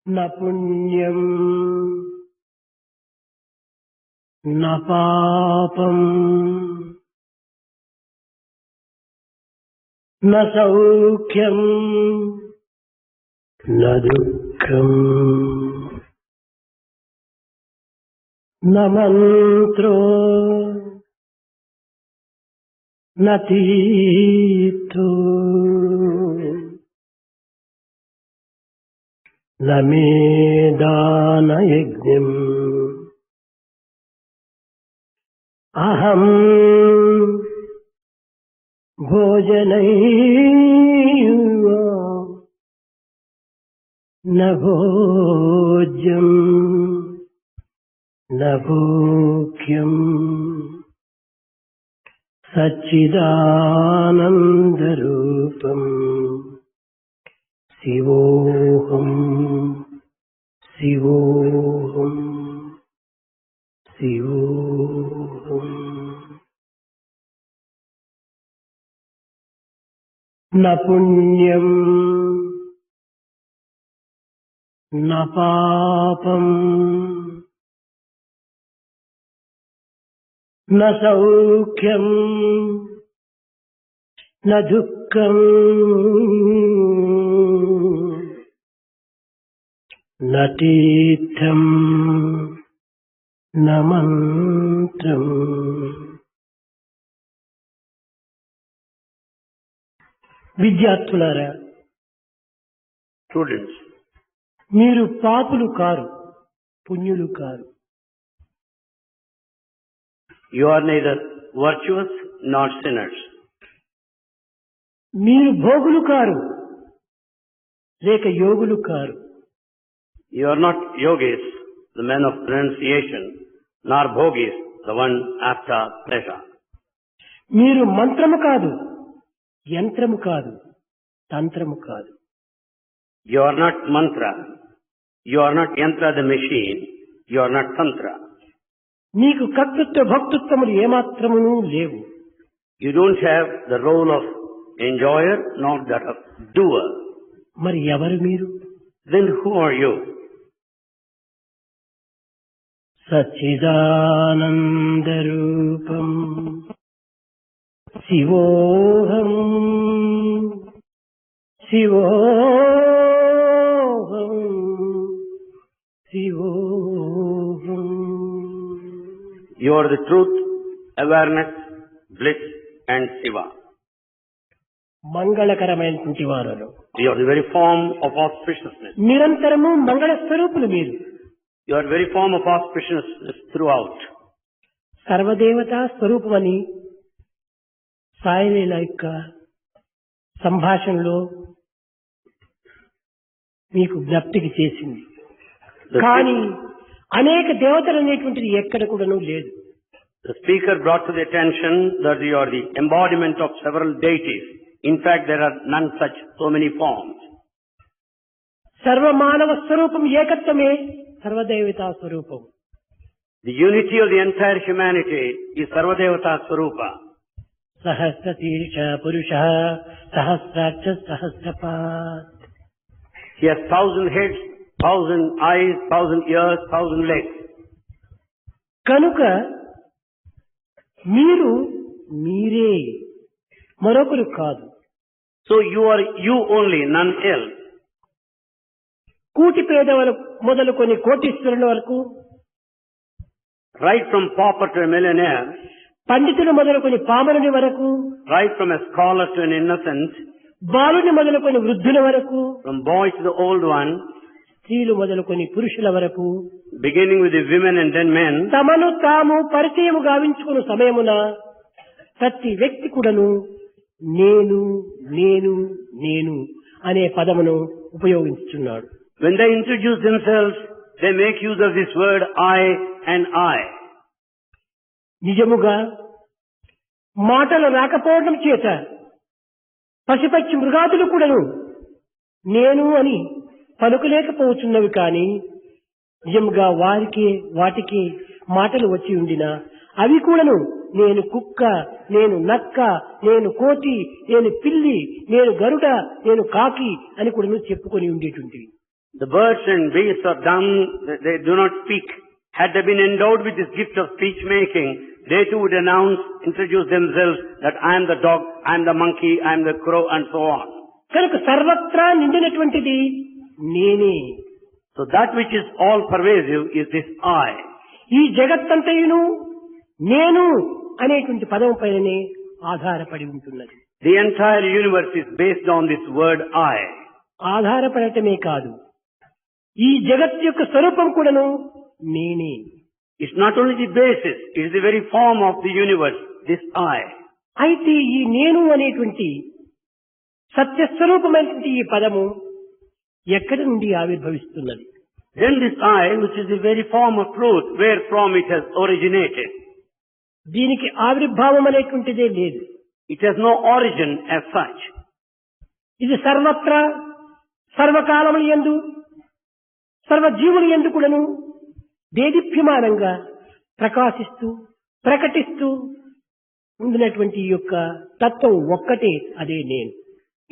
న పుణ్యం న పాపం న సౌఖ్యం న దుఃఖం న మంత్రో న తీర్థో న మేదానయజ్ఞం అహం భోజనైవ న భోజ్యం న భోగ్యం సచ్చిదానందరూపం శివోహం శివోహం శివోహం. న పుణ్యం న పాపం న సౌఖ్యం న దుఃఖం న తీర్థం న మంత్రం. విద్యార్థులారా, Students, మీరు పాపులు కారు, పుణ్యులు కారు. you are neither virtuous nor sinners. మీరు భోగులు కారు, లేక యోగులు car. You are not yogis, the men of renunciation, nor bhogis, the one after pleasure. మీరు మంత్రము కాదు, యంత్రము కాదు, తంత్రము కాదు. You are not mantra. You are not yantra the machine. You are not tantra. మీకు కర్తృత్వ భక్తృత్వములు ఏమాత్రమును లేవు. You don't have the role of enjoyer nor that of doer. మరి ఎవరు మీరు? Then who are you? సచ్చిదానందరూపం Shivoham Shivoham Shivoham. You are the truth, awareness, bliss and Shiva. మంగళకరమైనటువంటి వారు. You are the very form of auspiciousness. నిరంతరము మంగళ స్వరూపులు మీరు. You are the very form of auspiciousness throughout. సర్వదేవతా స్వరూపమని Sai Leela యొక్క సంభాషణలో మీకు జ్ఞప్తికి చేసింది. కానీ అనేక దేవతలు అనేటువంటిది ఎక్కడ కూడాను లేదు. The speaker brought to the attention that you are the embodiment of several deities. In fact, there are none such, so many forms. సర్వమానవ స్వరూపం ఏకత్వమే సర్వదేవతా స్వరూపం. The unity of the entire humanity is Sarvadevata Swarupa. సహస్ర శీర్ష పురుష సహస్రాక్ష సహస్రపాత్. He has 1,000 heads, 1,000 eyes, 1,000 ears, 1,000 legs. కనుక మీరు మీరే, మరొకరు కాదు. So you are you only, none else. కూటి పేదవల మొదలుకొని కోటీశ్వరుల వరకు, Right from pauper to a millionaire, పండితులు మొదలుకొని పామరుని వరకు, right from a scholar to an innocent, బాలుని మొదలుకొని వృద్ధుల వరకు, from boy to the old one, స్త్రీలు మొదలుకొని పురుషుల వరకు, beginning with the women and then men, తమను తాము పరిచయము గావించుకున్న సమయమున ప్రతి వ్యక్తి కూడాను నేను నేను నేను అనే పదమును ఉపయోగించుచున్నాడు. when they introduce themselves, they make use of this word I and I. నిజముగా మాటలు రాకపోవడం చేత పశుపక్షి మృగాదులు కూడాను నేను అని పలుకలేకపోతున్నవి. కానీ నిజముగా వాటికి మాటలు వచ్చి ఉండినా అవి కూడాను నేను కుక్క, నేను నక్క, నేను కోతి, నేను పిల్లి, నేను గరుడ, నేను కాకి అని కూడాను చెప్పుకొని ఉండేటువంటివి. The birds and beasts are dumb, they do not speak. Had they been endowed with this gift of speech making, they too would introduce themselves that I am the dog, I am the monkey, I am the crow, and so on. కనుక సర్వత్రా నిండినటువంటిది నేనే. So that which is all pervasive is this I. ఈ జగత్తంతయును నేను అనేటువంటి పదం పైననే ఆధారపడి ఉంటున్నది. The entire universe is based on this word I. ఆధారపడటమే కాదు, ఈ జగత్ యొక్క స్వరూపం కూడాను నేనే. It's not only the basis, it is the very form of the universe, this I. అయితే ఈ నేను అనేటువంటి సత్యస్వరూపమైనటువంటి ఈ పదము ఎక్కడి నుండి ఆవిర్భవిస్తున్నది? Then this I, which is the very form of truth, where from it has originated. దీనికి ఆవిర్భావం అనేటువంటిదే లేదు. It has no origin as such. ఇది సర్వత్రా సర్వకాలముల యందు సర్వజీవుల యందు కూడాను దేదీప్యమానంగా ప్రకాశిస్తూ ప్రకటిస్తూ ఉండినటువంటి ఈ యొక్క తత్వం ఒక్కటే, అదే నేను.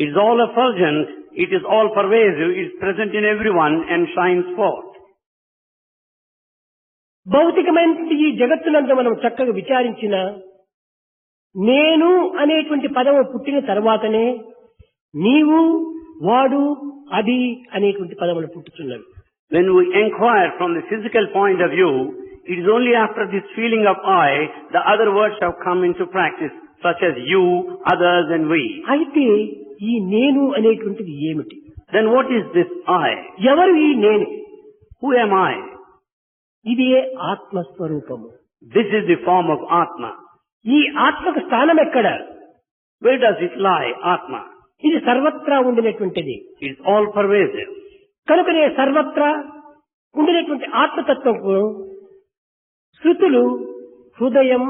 It is all effulgent, it is all pervasive, it is present in everyone and shines forth. భౌతికమైనటువంటి ఈ జగత్తునందు మనం చక్కగా విచారించిన నేను అనేటువంటి పదము పుట్టిన తర్వాతనే నీవు వాడు అది అనేటువంటి పదములు పుట్టుతున్నవి. When we inquire from the physical point of view, it is only after this feeling of I, the other words have come into practice, such as you, others and we. అయితే ఈ నేను అనేటువంటిది ఏమిటి? Then what is this I? ఎవరు ఈ నేను? Who am I? ఇదే ఆత్మస్వరూపము. This is the form of Atma. ఈ ఆత్మకు స్థానం ఎక్కడ? Where does it lie, Atma? ఇది సర్వత్రా ఉండినటువంటిది. It is all pervasive. కనుకనే సర్వత్రా ఉండినటువంటి ఆత్మతత్వము శృతులు హృదయం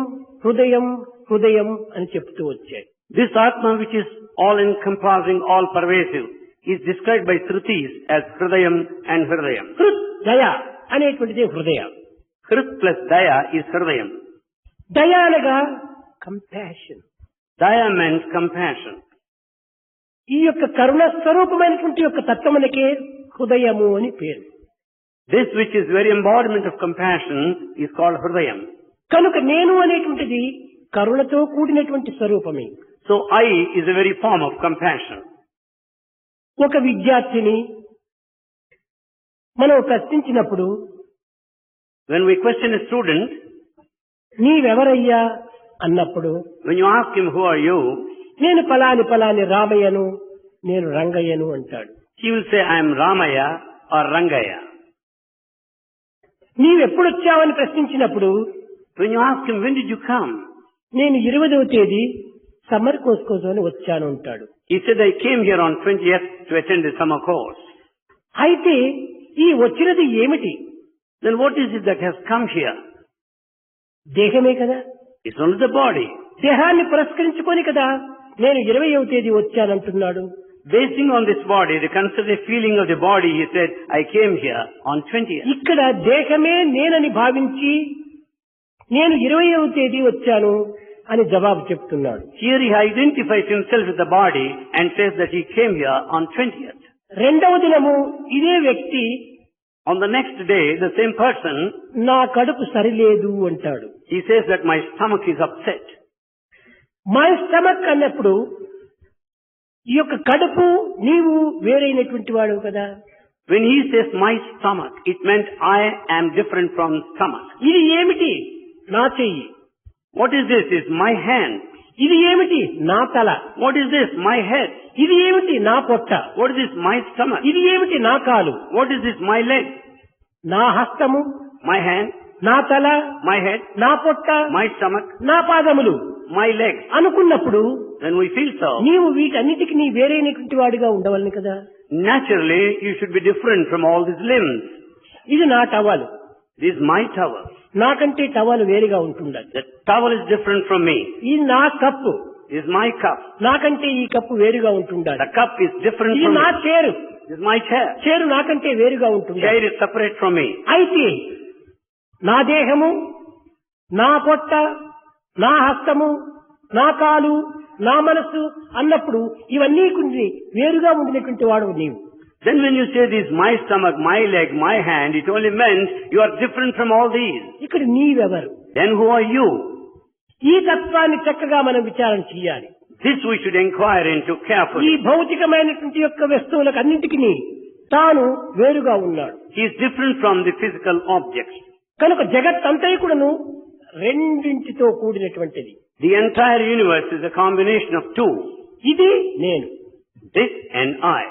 హృదయం హృదయం అని చెప్తూ వచ్చాయి. This Atma, which is all encompassing, all pervasive, is described by Shrutis as Hridayam and Hridayam. హృద్ దయ అనేటువంటిది హృదయ. Hrit plus Daya is Hridayam. దయ అనగా కంపాషన్. Daya means compassion. ఈ యొక్క కరుణ స్వరూపమైనటువంటి యొక్క తత్వమునకే హృదయము అని పేరు. This which is very embodiment of compassion is called Hridayam. కనుక నేను అనేటువంటిది కరుణతో కూడినటువంటి స్వరూపమే. So I is a very form of compassion. ఒక విద్యార్థిని మనం ప్రశ్నించినప్పుడు, When we question a student, నీవెవరయ్యా అన్నప్పుడు, when you ask him, who are you? నేను పలాని పలాని రామయ్యను, నేను రంగయ్యను అంటాడు. He will say, I am Ramaya or Rangaya. నీవెప్పుడొచ్చావని ప్రశ్నించినప్పుడు, When you ask him, when did you come? నేను 20వ తేదీ summer course కోసం వచ్చాను అంటాడు. He said, I came here on 20th to attend the summer course. అయితే ఈ వచ్చినది ఏమిటి? Then what is it that has come here? దేహమే కదా. It's only the body. దేహాన్ని పురస్కరించుకొని కదా నేను 20వ తేదీ వచ్చానంటున్నాడు. Basing on this body, the considered feeling of the body, he said, I came here on 20th. ఇక్కడ దేహమే నేనని భావించి నేను 20వ తేదీ వచ్చాను అని జవాబు చెప్తున్నాడు. Here he identifies himself with the body and says that he came here on 20th. రెండవ దినము ఇదే వ్యక్తి On the next day, the same person, నా కడుపు సరిలేదు అంటాడు. he says that my stomach is upset. My stomach అన్నప్పుడు ఈ యొక్క కడుపు నీవు వేరైనటువంటి వాడు కదా. When he says my stomach, it meant I am different from stomach. ఇది ఏమిటి? నా చెయ్యి. What is this? It's my hand. ఇది ఏమిటి? నా తల. What is this? My head. ఇది ఏమిటి? నా పొట్ట. What is this? My stomach. ఇది ఏమిటి? నా కాలు. What is this? My leg. నా హస్తము, My hand. నా తల, My head. నా పొట్ట, My stomach. నా పాదములు My legs. అనుకున్నప్పుడు When we feel so, నీవు వీటన్నిటికి నీ వేరైనటువంటి వాడిగా ఉండవలను కదా. naturally you should be different from all these limbs. ఇది నా towel. This is my towel. నాకంటే టవల్ వేరుగా ఉంటుండాలి. The towel is different from me. ఇది నా cup. This is my cup. నాకంటే ఈ కప్పు వేరుగా ఉంటుండాలి. The cup is different ఇది from నా me. చేరు. This is my chair. చేరు నాకంటే వేరుగా ఉంటుండాలి. Chair is separate from me. అయితే నా దేహము, నా పొట్ట, నా హస్తము, నా కాలు, నా మనస్సు అన్నప్పుడు ఇవన్నీ కొన్ని వేరుగా ఉండినటువంటి వాడు నీవు. Then when you say this, my stomach, my leg, my hand, it only meant you are different from all these. ఇక్కడ నీవెవరు? Then who are you? ఈ తత్వాన్ని చక్కగా మనం విచారణ చేయాలి. This we should inquire into ఈ carefully. భౌతికమైనటువంటి యొక్క వస్తువులకు అన్నింటికి తాను వేరుగా ఉన్నాడు. He is different from the physical objects. కనుక జగత్తంతా కూడాను రెండింటితో కూడినటువంటిది. The entire universe is a combination of two. ఇది నేను, This and I.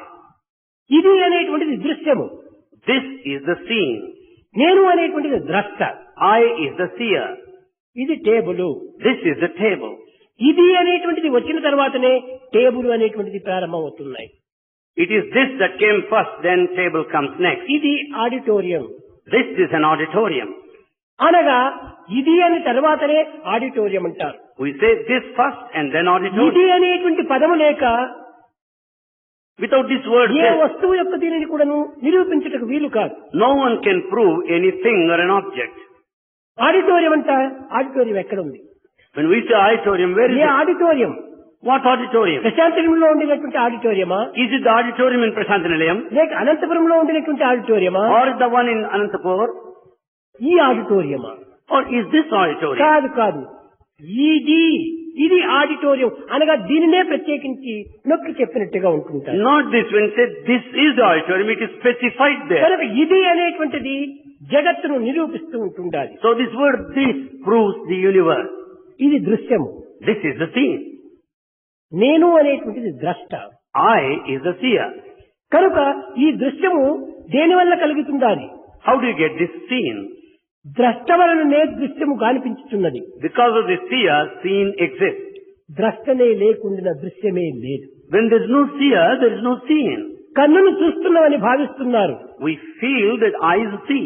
ఇది అనేటువంటిది దృశ్యము, This is the seen. నేను అనేటువంటిది ద్రష్ట, I is the seer. ఇది table. This is the table. ఇది అనేటువంటిది వచ్చిన తర్వాతనే టేబుల్ అనేటువంటిది ప్రారంభం అవుతున్నాయి. It is this that came first, then table comes next. ఇది auditorium. This is an auditorium. అనగా ఇది అని తర్వాతనే ఆడిటోరియం అంటారు. We say this first and then ఇది auditorium. అనేటువంటి పదము లేక Without this word, A this, వస్తువు యొక్క దీనిని కూడాను నిరూపించుటకు వీలు కాదు. no one can prove anything or an object. Auditorium అంట, ఆడిటోరియం ఎక్కడ ఉంది? When we say auditorium, where is A it? Auditorium? What auditorium? ప్రశాంతపురంలో ఉండినటువంటి ఆడిటోరియమా, Is it the auditorium in Prashantanilayam? లేక అనంతపురంలో ఉండినటువంటి ఆడిటోరియమా, Or is the one in Anantapur? ఈ ఆడిటోరియమా? Or is this auditorium? కాదు కాదు, ఇది ఆడిటోరియం అనగా దీనినే ప్రత్యేకించి నొక్కి చెప్పినట్టుగా ఉంటుంటారు. Not this. When said this is the auditorium, it is specified there. కనుక ఇది అనేటువంటిది జగత్తును నిరూపిస్తూ ఉంటుండాలి. So this word this proves the universe. ఇది దృశ్యము, This is the seen. నేను అనేటువంటిది ద్రష్ట. I is the seer. కనుక ఈ దృశ్యము దేని వల్ల కలుగుతుండాలి? How do you get this seen? ద్రష్ట వలననే దృశ్యము కనిపించుతున్నది. Because of the seer, seen exists. ద్రష్టనే లేకుండా దృశ్యమే లేదు. When there is no seer, there is no seen. కన్నును చూస్తున్నామని భావిస్తున్నారు. We feel that eyes see.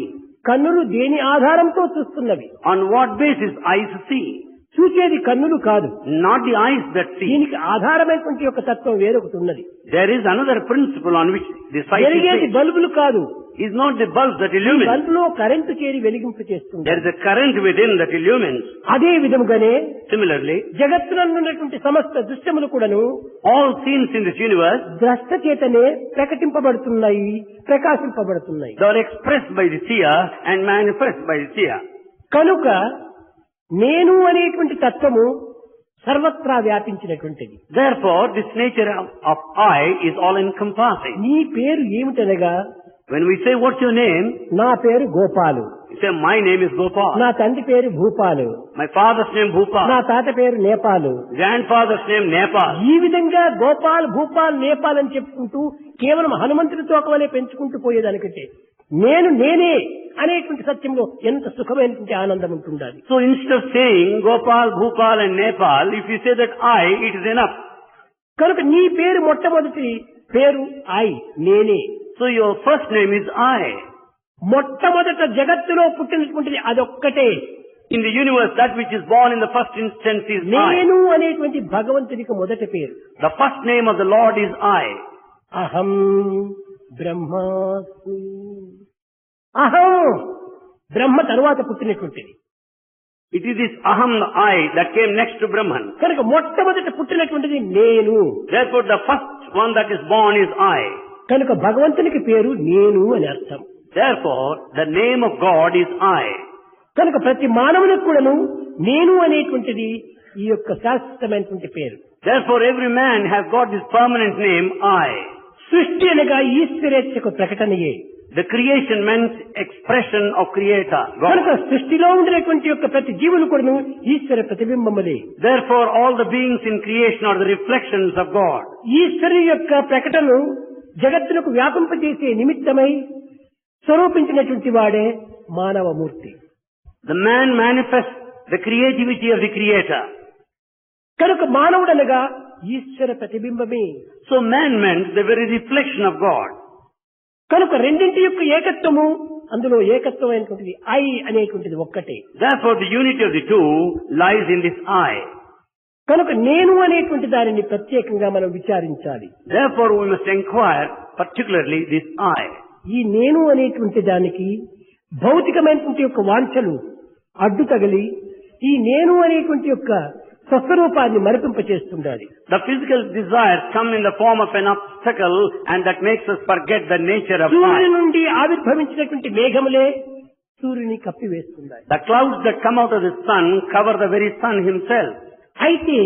కన్నులు దేని ఆధారంతో చూస్తున్నవి? On what basis eyes see? చూసేది కన్నులు కాదు, Not the eyes that see. దీనికి ఆధారమైనటువంటి ఒక తత్వం వేరొకటి ఉన్నది. There is another principle on which the sight is వెలిగేది based. బల్బులు కాదు, Is not the bulb that ఈ illumines. బల్బులో కరెంటు చేరి వెలిగింపు There చేస్తుంది. is a current within that illumines. అదే విధముగానే Similarly, జగత్తునందున్నటువంటి సమస్త దృశ్యములు కూడాను all scenes in this universe, ద్రష్ట చేతనే ప్రకటింపబడుతున్నాయి, ప్రకాశింపబడుతున్నాయి. they are expressed by the seer and manifest by the seer. కనుక నేను అనేటువంటి తత్వము సర్వత్రా వ్యాపించినటువంటిది. Therefore, this nature of I is all encompassing. నీ పేరు ఏమిటనగా, When we say, what's your name? నా పేరు గోపాలు, You say, my name is Gopal. నా తండ్రి పేరు భూపాలు, My father's name నా Bhupal. తాత పేరు నేపాలు. Grandfather's name Nepal. ఈ విధంగా గోపాల్, భూపాల్, నేపాల్ అని చెప్పుకుంటూ కేవలం హనుమంతుడి తోకవలే పెంచుకుంటూ పోయేదానికంటే నేనే అనేటువంటి సత్యంలో ఎంత సుఖమైనటువంటి ఆనందం ఉంటుండాలి. So instead of saying Gopal, Bhupal and Nepal, if you say that I, it is enough. కనుక నీ పేరు మొట్టమొదటి పేరు నేనే. So your first name is I. మొట్టమొదట జగత్తులో పుట్టినటువంటిది అదొక్కటే. In the universe, that which is born in the first instance is I. నేను అనేటువంటి భగవంతునికి మొదటి పేరు. The first name of the Lord is I. అహం బ్రహ్మాస్మి. అహం బ్రహ్మ తరువాత పుట్టినటువంటిది. It is this Aham, the I, that came next to Brahman. కనుక మొట్టమొదట పుట్టినటువంటిది నేను. Therefore, the first one that is born is I. కనుక భగవంతునికి పేరు నేను అని అర్థం. Therefore, the name of God is I. కనుక ప్రతి మానవునికి కూడాను నేను అనేటువంటిది ఈ యొక్క శాశ్వతమైనటువంటి పేరు. Therefore, every man has got this permanent name I. సృష్టి అనగా ఈశ్వరేచ్ఛకు ప్రకటనయే. The creation meant expression of Creator, కనుక God. సృష్టిలో ఉండినటువంటి యొక్క ప్రతి జీవులు కూడాను ఈశ్వర ప్రతిబింబములే. Therefore, all the beings in creation are the reflections of God. ఈశ్వరు యొక్క ప్రకటనను జగత్తులకు వ్యాపింపజేసే నిమిత్తమై స్వరూపించినటువంటి వాడే మానవమూర్తి. The man manifests the creativity of the Creator. కనుక మానవుడనగా ఈశ్వర ప్రతిబింబమే. So man meant the very reflection of God. కనుక రెండింటి యొక్క ఏకత్వము, అందులో ఏకత్వమైనటువంటిది అనేటువంటిది ఒక్కటే. Therefore, the unity of the two lies in this I. కనుక నేను అనేటువంటి దానిని ప్రత్యేకంగా మనం విచారించాలి. Therefore, we must inquire particularly this I. ఈ నేను అనేటువంటి దానికి భౌతికమైనటువంటి యొక్క వాంఛలు అడ్డు తగిలి ఈ నేను అనేటువంటి యొక్క స్వస్వరూపాన్ని మరిపింపచేస్తుండాలి. The physical desires come in the form of an obstacle and that makes us forget the nature of సూర్యుని life. నుండి ఆవిర్భవించినటువంటి మేఘములే సూర్యుని కప్పివేస్తున్నాయి. The clouds that come out of the sun cover the very sun himself. అయితే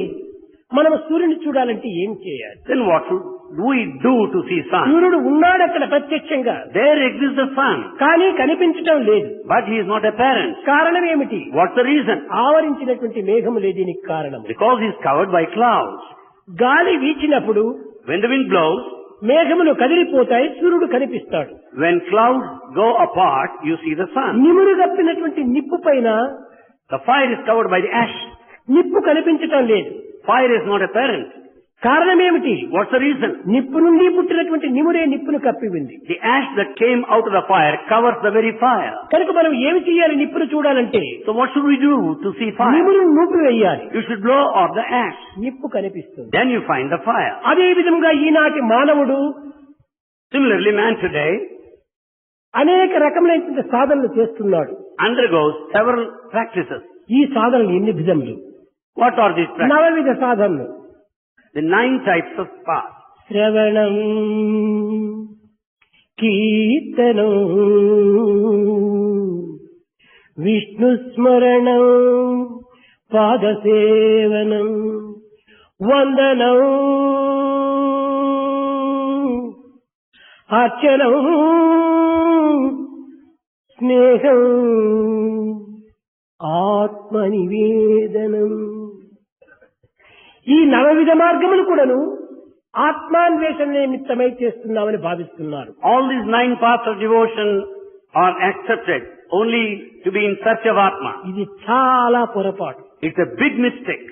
మనం సూర్యుని చూడాలంటే ఏం చేయాలి? Then what should we do to see sun? సూర్యుడు ఉన్నాడు అక్కడ ప్రత్యక్షంగా, There exists the sun, కానీ కనిపించటం లేదు. but he is not apparent. కారణం ఏమిటి? What's the reason? ఆవరించినటువంటి మేఘములే దీనికి కారణం. Because he is covered by clouds. గాలి వీచినప్పుడు When the wind blows, మేఘములు కదిలిపోతాయి, సూర్యుడు కనిపిస్తాడు. when clouds go apart, you see the sun. నిమురు గప్పినటువంటి నిప్పు పైన The fire is covered by the ash. నిప్పు కనిపించటం లేదు. Fire is not apparent. కారణం ఏమిటి? What's the reason? నిప్పు నుండి పుట్టినటువంటి నిమురే నిప్పును కప్పి ఉంది. The ash that came out of the fire covers the very fire. కనుక మనం ఏమి చేయాలి? నిప్పును చూడాలంటే So what should we do to see fire? నిమురును నూపి వేయాలి, You should blow off the ash. నిప్పు కనిపిస్తుంది. Then you find the fire. అదే విధంగా ఈనాటి మానవుడు Similarly, man today అనేక రకములైన సాధనలు చేస్తున్నాడు. undergoes several practices. ఈ సాధనలు ఎన్ని విధములు? What are these practices? నవవిధ సాధనలు. The 9 types of paths. శ్రవణం, కీర్తనం, విష్ణుస్మరణం, పాదసేవనం, వందనం, అర్చనం, స్నేహం, ఆత్మనివేదనం. ఈ నవవిధ మార్గములు కూడాను ఆత్మాన్వేషణ నిమిత్తమై చేస్తున్నామని భావిస్తున్నారు. All these 9 paths of devotion are accepted only to be in search of Atma. ఇది చాలా పొరపాటు. It's a big mistake.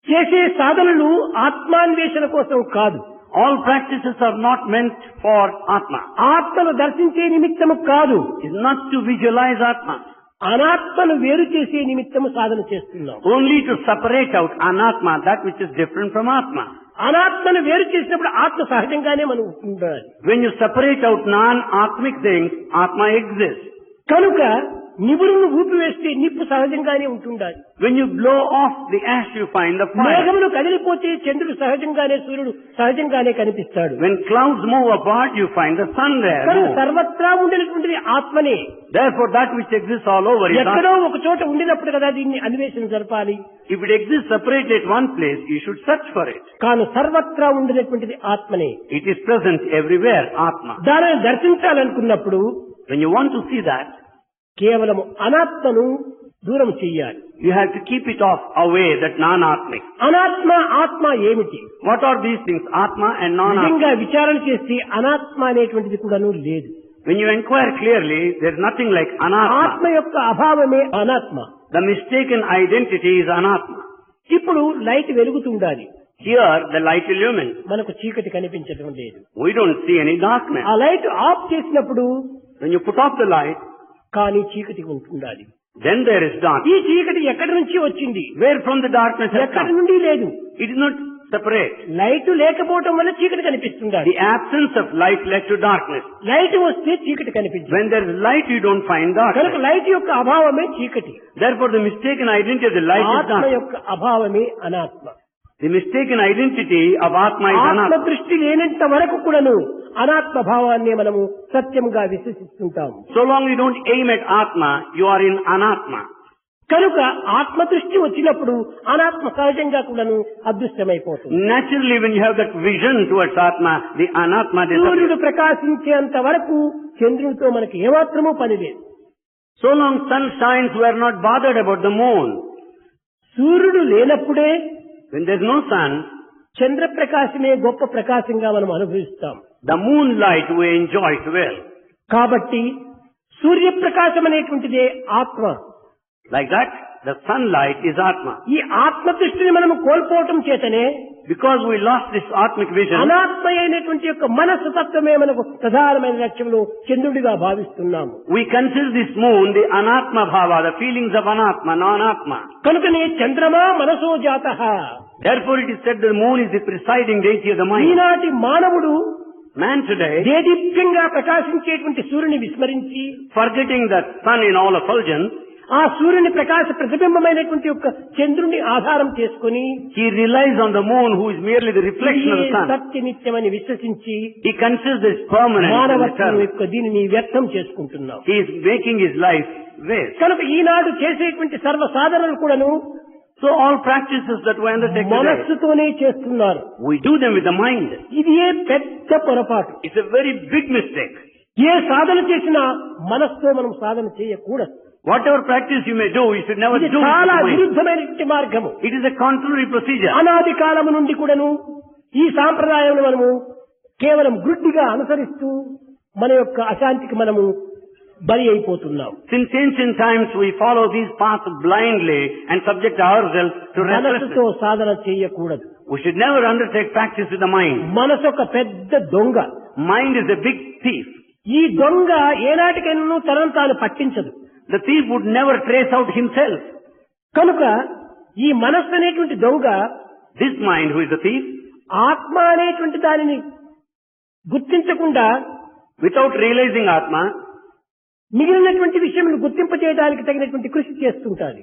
చేసే సాధనలు ఆత్మాన్వేషణ కోసం కాదు. All practices are not meant for Atma. ఆత్మను దర్శించే నిమిత్తము కాదు. It's not to visualize Atma. అనాత్మను వేరు చేసే నిమిత్తము సాధన చేస్తున్నాం. Only to separate out Anatma, that which is different from Atma. అనాత్మను వేరు చేసినప్పుడు ఆత్మ సహజంగానే మనం ఉండాలి. When you separate out non-Atmic things, Atma exists. కనుక నివురును ఊపివేస్తే నిప్పు సహజంగానే ఉంటుండాలి. When you blow off the ash, you find the fire. మేఘములు కదిలిపోతే చంద్రుడు సహజంగానే, సూర్యుడు సహజంగానే కనిపిస్తాడు. When clouds move apart, you find the sun there. కనుక move. సర్వత్రా ఉండినటువంటిది ఆత్మనే. Therefore, that which exists all over is ఎక్కడో Atma. ఒక చోట ఉండినప్పుడు కదా దీన్ని అన్వేషణ జరపాలి. If it exists separately at one place, you should search for it. కాను సర్వత్రా ఉండినటువంటిది ఆత్మనే. It is present everywhere, Atma. దానిని దర్శించాలనుకున్నప్పుడు When you want to see that, కేవలం అనాత్మను దూరం చెయ్యాలి. you have to keep it off away, that non-Atmic. అనాత్మ, ఆత్మ ఏమిటి? What are these things, Atma and non-Atma? నిజంగా విచారణ చేస్తే అనాత్మ అనేటువంటిది కూడాను లేదు. When you inquire clearly, there is nothing like ఆత్మ Anatma. యొక్క అభావమే అనాత్మ. The mistaken identity is Anatma. ఇప్పుడు light వెలుగుతుండాలి, Here, the light illumines. మనకు చీకటి కనిపించడం లేదు. We don't see any darkness. ఆ లైట్ ఆఫ్ చేసినప్పుడు When you put off the light, కానీ చీకటి ఉంటుండాలి. then there is darkness. ఈ చీకటి ఎక్కడి నుంచి వచ్చింది? Where from the darkness has ఎక్కడి come? నుండి లేదు. It is not separate. Light లేకపోవటం వల్ల చీకటి కనిపిస్తుండాలి. The absence of light led to darkness. Light వస్తే చీకటి కనిపించదు. When there is light, you don't find కనుక darkness. లైట్ యొక్క అభావమే చీకటి. Therefore, the mistaken identity of the light is ఆత్మ darkness. యొక్క అభావమే అనాత్మ. The mistaken identity of Atma is ఆత్మ Anatma. దృష్టి లేనంత వరకు కూడాను అనాత్మ భావాన్ని మనము సత్యంగా విశ్వసిస్తుంటాము. So long you don't aim at Atma, you are in Anatma. కనుక ఆత్మ దృష్టి వచ్చినప్పుడు అనాత్మ సహజంగా కూడాను అదృష్టమైపోతుంది. Naturally, when you have that vision towards Atma, the Anatma disappears. సూర్యుడు ప్రకాశించేంత వరకు చంద్రుడితో మనకి ఏమాత్రమూ పని లేదు. So long sun shines, we are not bothered about the moon. సూర్యుడు లేనప్పుడే When there is no sun, చంద్రప్రకాశమే గొప్ప ప్రకాశంగా మనం అనుభవిస్తాం. the moonlight we enjoy it well. కాబట్టి సూర్యప్రకాశం అనేటువంటిదే ఆత్మ. Like that, the sunlight is Atma. ఈ ఆత్మ దృష్టిని మనము కోల్పోవటం చేతనే Because we lost this Atmic vision, అనాత్మ అయినటువంటి యొక్క మనస్సు తత్వమే మనకు ప్రధానమైన లక్ష్యంలో చంద్రుడిగా భావిస్తున్నాము. we consider this moon the Anatma Bhava, the feelings of Anatma, non-Atma. కనుకనే చంద్రమా మనసో జాతః. Therefore it is said the moon is the presiding deity of the mind. ఈనాటి మానవుడు Man today, దేదీప్యంగా ప్రకాశించేటువంటి సూర్యుని విస్మరించి forgetting the sun in all effulgence, ఆ సూర్యుని ప్రకాశ ప్రతిబింబమైనటువంటి యొక్క చంద్రుని ఆధారం చేసుకుని He relies on the moon, who is merely the reflection of the sun. సత్యనిత్యమని విశ్వసించి He considers this permanent and మానవత్వం eternal. యొక్క దీనిని వ్యర్థం చేసుకుంటున్నాం. He is making his life waste. కనుక ఈనాడు చేసేటువంటి సర్వ సాధనలు కూడాను So all practices that we undertake today, మనస్సుతోనే చేస్తున్నారు. we do them with the mind. ఇది ఏ పెద్ద పొరపాటు. It's a very big mistake. ఏ సాధన చేసినా మనస్సుతో మనం సాధన చేయకూడదు. Whatever practice you may do, you should never ఇది do it with చాలా the mind. విరుద్ధమైనటువంటి మార్గము. It is a contrary procedure. అనాది కాలము నుండి కూడాను ఈ సాంప్రదాయం మనము కేవలం గుడ్డిగా అనుసరిస్తూ మన యొక్క అశాంతికి మనము బలి అయిపోతున్నాం. Since ancient times, we follow these paths blindly and subject ourselves to మనస్సుతో restlessness. సాధన చేయకూడదు. We should never undertake practice with the mind. మనసు ఒక పెద్ద దొంగ. Mind is a big thief. ఈ దొంగ ఏనాటికైనా తనను తాను పట్టించదు. The thief would never trace out himself. కనుక ఈ మనస్సు అనేటువంటి దొంగ This mind, who is the thief, ఆత్మ అనేటువంటి దానిని గుర్తించకుండా without realizing Atma, మిగిలినటువంటి విషయములు గుర్తింపజేయడానికి తగినటువంటి కృషి చేస్తుంటారు.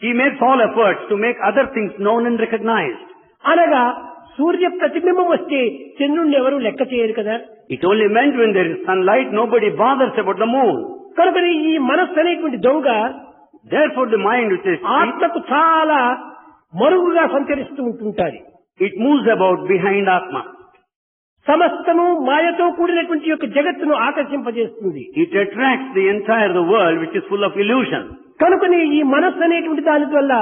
he makes all efforts to make other things known and recognized. అనగా సూర్య ప్రతిబింబం వస్తే చంద్రుణ్ణి ఎవరు లెక్క చేయరు కదా. It only meant when there is sunlight, nobody bothers about the moon. కనుక ఈ మనస్సు అనేటువంటి దొంగ Therefore the mind, which is thief, ఆత్మకు చాలా మరుగుగా సంచరిస్తూ ఉంటుంటారు. it moves about behind Atma. సమస్తము మాయతో కూడినటువంటి యొక్క జగత్తును ఆకర్షింపజేస్తుంది. It attracts the entire world, which is full of illusion. కనుకని ఈ మనస్సు అనేటువంటి దాని వల్ల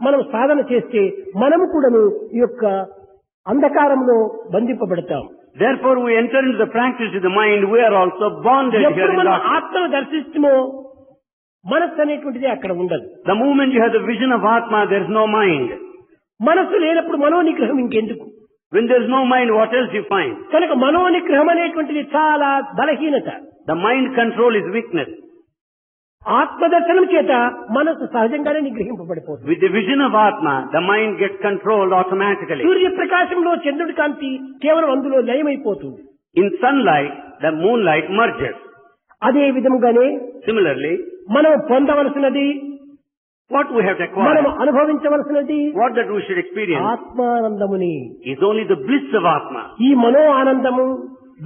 మనం సాధన చేస్తే మనము కూడాను ఈ యొక్క అంధకారంలో బంధింపబడతాం. Therefore we enter into the practice of the mind, we are also bonded here ఎప్పుడు in మనం darkness. ఆత్మను దర్శిస్తామో మనస్సు అనేటువంటిది అక్కడ ఉండదు. The moment you have the vision of Atma, there is no mind. మనస్సు లేనప్పుడు మనోనిగ్రహం ఇంకెందుకు? When there is no mind, what else you find? కనుక మనోనిగ్రహం అనేటువంటిది చాలా బలహీనత. The mind control is weakness. ఆత్మదర్శనం చేత మనస్సు సహజంగానే నిగ్రహింపబడిపోతుంది. With the vision of Atma, the mind gets controlled automatically. సూర్యప్రకాశంలో చంద్రుడి కాంతి కేవలం అందులో లయమైపోతుంది. In sunlight, the moonlight merges. అదే విధముగానే Similarly, మనం పొందవలసినది, what we have to మనం acquire, అనుభవించవలసినది what that we should experience, ఆత్మానందముని. is only the bliss of Atma. ఈ మనో ఆనందము,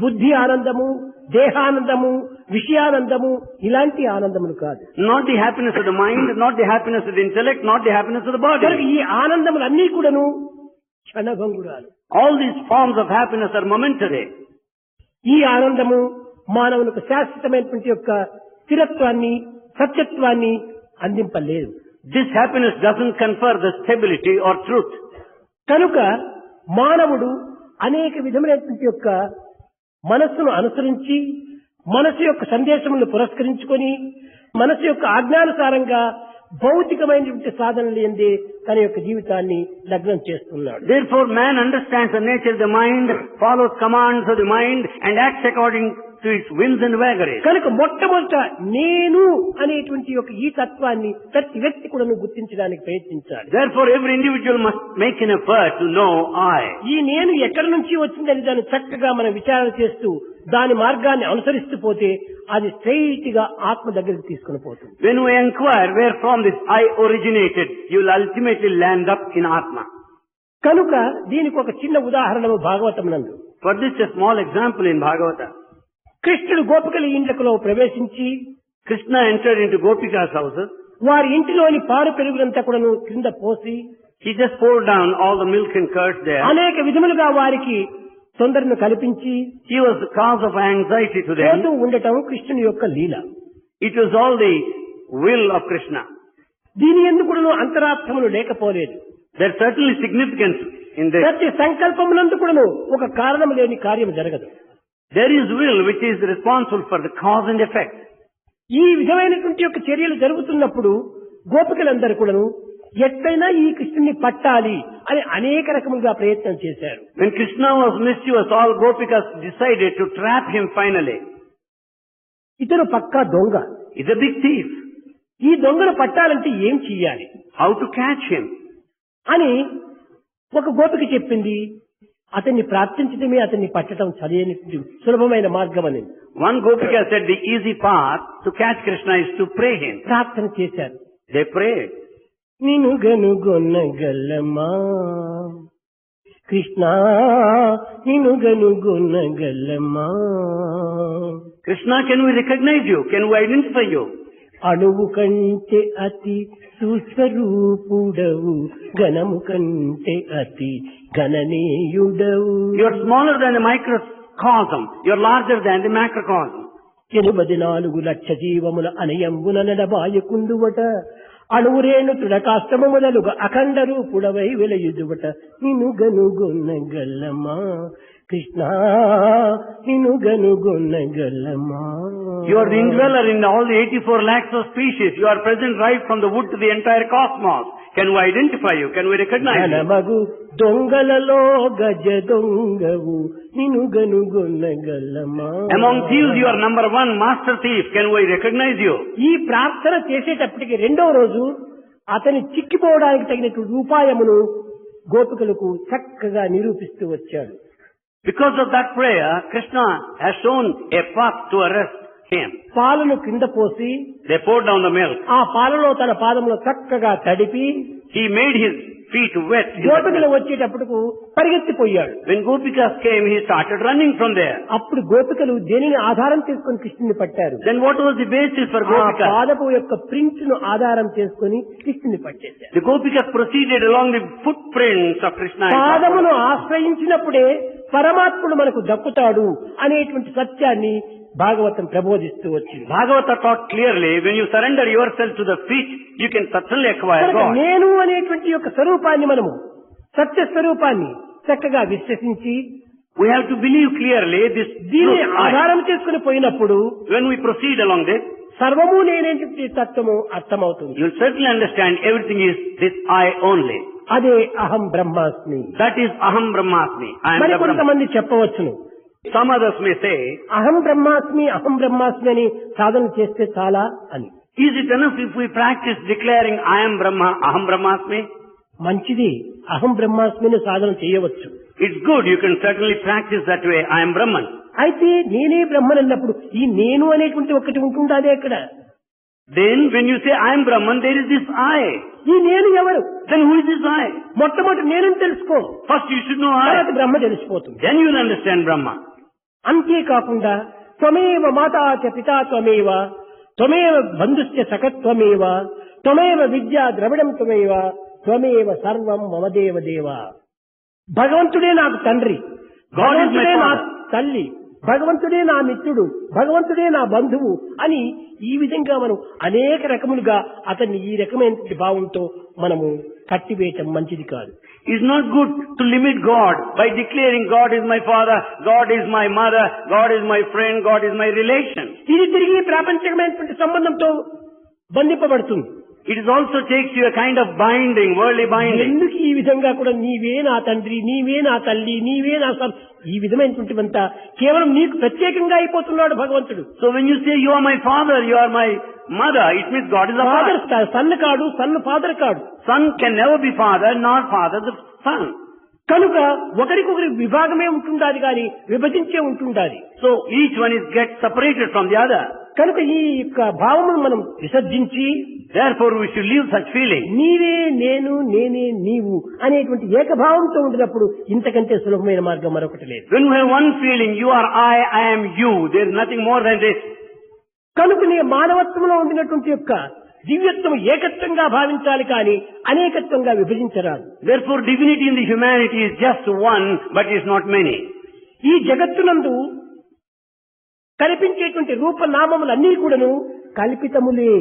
బుద్ధి ఆనందము, దేహానందము, విషయానందము ఇలాంటి ఆనందములు కాదు. Not the happiness of the mind, not the happiness of the intellect, not the happiness of the కనుక body. ఈ ఆనందములన్నీ కూడాను క్షణభంగురాలు. All these forms of happiness are momentary. ఈ ఆనందము మానవునికి శాశ్వతమైనటువంటి యొక్క స్థిరత్వాన్ని, సత్యత్వాన్ని అందింపలేదు. This happiness doesn't confer the stability or truth. కనుక మానవుడు అనేక విధమైనటువంటి యొక్క మనస్సును అనుసరించి, మనసు యొక్క సందేశములను పురస్కరించుకొని, మనసు యొక్క ఆజ్ఞానుసారంగా భౌతికమైనటువంటి సాధనలు ఎందే తన యొక్క జీవితాన్ని లగ్నం చేస్తున్నాడు. Therefore man understands the nature of the mind, follows commands of the mind and acts according to its whims and vagaries. కనుక మొట్టమొదట నేను అనేటువంటి యొక్క ఈ తత్వాన్ని ప్రతి వ్యక్తి కూడా గుర్తించడానికి ప్రయత్నించాలి. Therefore every individual must make an effort to know I. ఈ నేను ఎక్కడి నుంచి వచ్చిందని దాన్ని చక్కగా మనం విచారణ చేస్తూ దాని మార్గాన్ని అనుసరిస్తూ పోతే అది స్ట్రైట్ గా ఆత్మ దగ్గరికి తీసుకుని పోతుంది. When we inquire where from this I originated, you will ultimately land up in Atma. కనుక దీనికి ఒక చిన్న ఉదాహరణ భాగవతం నందు. For this a small example in Bhagavata. కృష్ణుడు గోపికల ఇండ్లలో ప్రవేశించి Krishna entered into Gopika's houses. వారి ఇంటిలోని పాలు పెరుగునంతా కూడాను క్రింద పోసి He just poured down all the milk and curds there. అనేక విధములుగా వారికి తొందరను కల్పించి He was the cause of anxiety to them. పోతూ ఉండటం కృష్ణుని యొక్క లీల. It was all the will of Krishna. దీని ఎందుకు కూడాను అంతరార్థములు లేకపోలేదు. There's certainly significance in this. ప్రతి సంకల్పమునందు కూడాను ఒక కారణం లేని కార్యం జరగదు. There is will which is responsible for the cause and effect. ఈ విధమైనటువంటి యొక్క చర్యలు జరుగుతున్నప్పుడు గోపికలందరూ కూడాను ఎట్లయినా ఈ కృష్ణుని పట్టాలి అని అనేక రకములుగా ప్రయత్నం చేశారు. When Krishna was mischievous, all Gopikas decided to trap him finally. ఇతను పక్కా దొంగ. He's a big thief. ఈ దొంగను పట్టాలంటే ఏం చెయ్యాలి How to catch him? అని ఒక గోపిక చెప్పింది. అతన్ని ప్రార్థించడమే అతన్ని పట్టడం సరైన సులభమైన మార్గం అని. One Gopika said the easy path to catch Krishna is to pray him. ప్రార్థన చేశారు. They prayed. నిను గనుగొనగలమా కృష్ణ నిను గనుగొనగలమా. Krishna, can we recognize you? Can we identify you? అణువు కంటే అతి సూక్ష్మరూపుడవు ఘనము కంటే అతి గణనీయుడవు. You are smaller than the microcosm. You are larger than the macrocosm. 84 లక్ష జీవముల అనయంబున నడబాయకుండువట అణువురేణు తుడకాష్టము మొదలుగా అఖండ రూపుడవై వెలయుదువట. నిను గనుగొనగలమా కృష్ణ నిను గనుగొనగలమా. You are the indweller in all the 84 lakhs of species. You are present right from the wood to the entire cosmos. Can we identify you? Can we recognize you? ఘనమగు దొంగలలో గజ దొంగవు నిను గనుగొనగలమా. Among thieves, you are number one, master thief. Can we recognize you? ఈ ప్రార్థన చేసేటప్పటికి రెండవ రోజు అతని చిక్కిపోవడానికి తగినటువంటి ఉపాయమును గోపికలకు చక్కగా నిరూపిస్తూ వచ్చాడు. Because of that prayer, Krishna has shown a path to arrest him. పాలను కింద పోసి They poured down the milk. ఆ పాలలో తన పాదములు చక్కగా తడిపి He made his feet wet. గోపికలు వచ్చేటప్పటికు పరిగెత్తిపోయాడు. When Gopikas came, he started running from there. అప్పుడు గోపికలు దేనిని ఆధారం చేసుకుని కృష్ణుని పట్టారు. Then what was the basis for ఆ Gopikas? పాదపు యొక్క ప్రింట్ ను ఆధారం చేసుకుని కృష్ణుని పట్టేశారు. The Gopikas proceeded along the footprints of Krishna. పాదమును ఆశ్రయించినప్పుడే పరమాత్ముడు మనకు దక్కుతాడు అనేటువంటి సత్యాన్ని భాగవతం ప్రబోధిస్తూ వచ్చింది. Bhagavata taught clearly, when you surrender yourself to the feet, you can certainly acquire God. నేను అనేటువంటి యొక్క స్వరూపాన్ని మనము సత్య స్వరూపాన్ని చక్కగా విశ్వసించి We have to believe clearly this దీన్ని truth, I. ఆధారం చేసుకుని పోయినప్పుడు When we proceed along this, సర్వము నేనేటువంటి తత్వము అర్థమవుతుంది. you'll certainly understand everything is this I only. అదే అహం బ్రహ్మాస్మి. That is Aham Brahmasmi. I am మరి the Brahma. కొంతమంది చెప్పవచ్చును Some others may say, అహం బ్రహ్మాస్మి అని సాధన చేస్తే చాలా అని. is it enough if we practice declaring I am Brahma, Aham Brahmasmi? మంచిది, అహం బ్రహ్మాస్మిని సాధన చేయవచ్చు. It's good, you can certainly practice that way, I am Brahman. అయితే నేనే బ్రహ్మన్ అన్నప్పుడు ఈ నేను అనేటువంటి ఒకటి ఉంటుందాదే అక్కడ. Then when you say I am Brahman, there is this I. ఈ నేను ఎవరు? Then who is this I? మొట్టమొదటి నేను తెలుసుకో, First you should know తర్వాత I. బ్రహ్మ తెలిసిపోతుంది. Then you will understand Brahma. అంతేకాకుండా త్వమేవ మాతా చ పితా త్వమేవ త్వమేవ బంధుశ్చ సఖత్వమేవ త్వమేవ విద్యా ద్రవిడం త్వమేవ త్వమేవ సర్వం మమ దేవ దేవ. భగవంతుడే నాకు తండ్రి, భగవంతుడే నా తల్లి, భగవంతుడే నా మిత్రుడు, భగవంతుడే నా బంధువు అని ఈ విధంగా మనం అనేక రకములుగా అతన్ని ఈ రకమైన భావంతో మనము కట్టివేయటం మంచిది కాదు. It's not good to limit God by declaring God is my father, God is my mother, God is my friend, God is my relation. ఇది తిరిగి ప్రాపంచికమైనటువంటి సంబంధంతో బంధింపబడుతుంది. It is also takes you a kind of binding, worldly binding. ఎందుకు ఈ విధంగా కూడా నీవే నా తండ్రి, నీవే నా తల్లి, నీవే నా ఈ విధమైనటువంటివంతా కేవలం నీకు ప్రత్యేకంగా అయిపోతున్నాడు భగవంతుడు. So when you say you are my father, you are my mother, it means God is a father father. Son కాడు, సన్ ఫాదర్ కాడు. Son can never be father, nor father the son. కనుక ఒకరికొకరి విభాగమే ఉంటుండాలి కానీ విభజించే ఉంటుండాలి. So each one is get separated from the other. కనుక ఈ యొక్క భావమును మనం విసర్జించి Therefore we should leave such feeling. నీవే నేను, నేనే నీవు అనేటువంటి ఏకభావంతో ఉండినప్పుడు ఇంతకంటే సులభమైన మార్గం మరొకటి లేదు. When we have one feeling, you are I am you, there is nothing more than this. కనుక నీ మానవత్వంలో ఉండినటువంటి యొక్క దివ్యత్వం ఏకత్వంగా భావించాలి కానీ అనేకత్వంగా విభజించరాదు. Therefore divinity in the humanity is just one, but is not many. ఈ జగత్తునందు కనిపించేటువంటి రూపనామములన్నీ కూడాను కల్పితములే.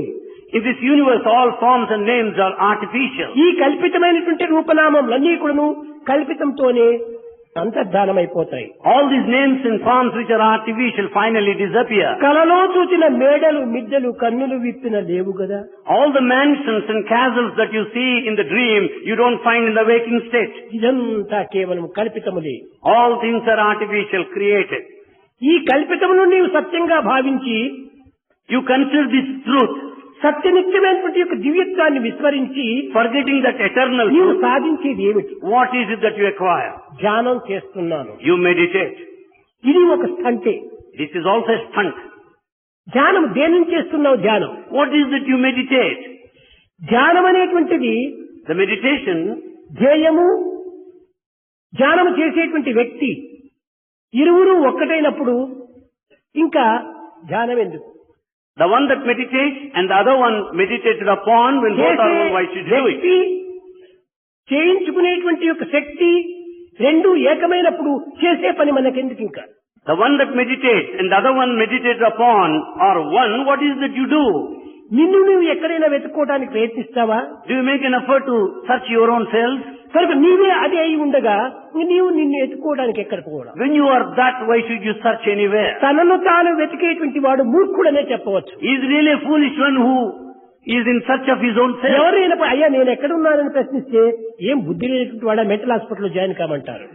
In this universe, all forms and names are artificial. ఈ కల్పితమైనటువంటి రూపనామములన్నీ కూడాను కల్పితంతోనే అంతర్ధానమైపోతాయి. All these names and forms which are artificial finally disappear. కలలో చూచిన మేడలు మిద్దెలు కన్నులు విప్పిన లేవు కదా. All the mansions and castles that you see in the dream, you don't find in the waking state. ఇదంతా కేవలం కల్పితములే. All things are artificial, created. ఈ కల్పితమును నీవు సత్యంగా భావించి You consider this truth, సత్యనిత్యమైనటువంటి యొక్క దివ్యత్వాన్ని విస్మరించి forgetting that eternal నీవు truth. సాధించేది ఏమిటి? What is it that you acquire? ధ్యానం చేస్తున్నాను. You meditate. ఇది ఒక స్టంటే. This is also a stunt. ధ్యానం దేనిని చేస్తున్నావు? ధ్యానం What is it you meditate? ధ్యానం అనేటువంటిది The meditation, ధ్యేయము, ధ్యానం చేసేటువంటి వ్యక్తి ఇరువురు ఒక్కటైనప్పుడు ఇంకా ధ్యానం ఎందుకు? the one that meditates and the other one meditated upon, when both are one, why should you do it? వ్యక్తి చేయించుకునేటువంటి యొక్క శక్తి రెండు ఏకమైనప్పుడు చేసే పని మనకెందుకు ఇంకా? The one that meditates and the other one meditated upon are one, what is that you do? నిన్ను నువ్వు ఎక్కడైనా వెతుక్కోవడానికి ప్రయత్నిస్తావా? Do you make an effort to search your own self? కనుక నీవే అది అయి ఉండగా నీవు నిన్ను ఎత్తుకోవడానికి ఎక్కడికి కూడా? When you are that, why should you search anywhere? తనను తాను వెతికేటువంటి వాడు మూర్ఖుడనే చెప్పవచ్చు. He is really a foolish one who is in search of his own self. ఎవరైనా అయ్యా నేను ఎక్కడున్నానని ప్రశ్నిస్తే ఏం బుద్ధి లేనటువంటి వాడా, మెంటల్ హాస్పిటల్లో join కామంటారు.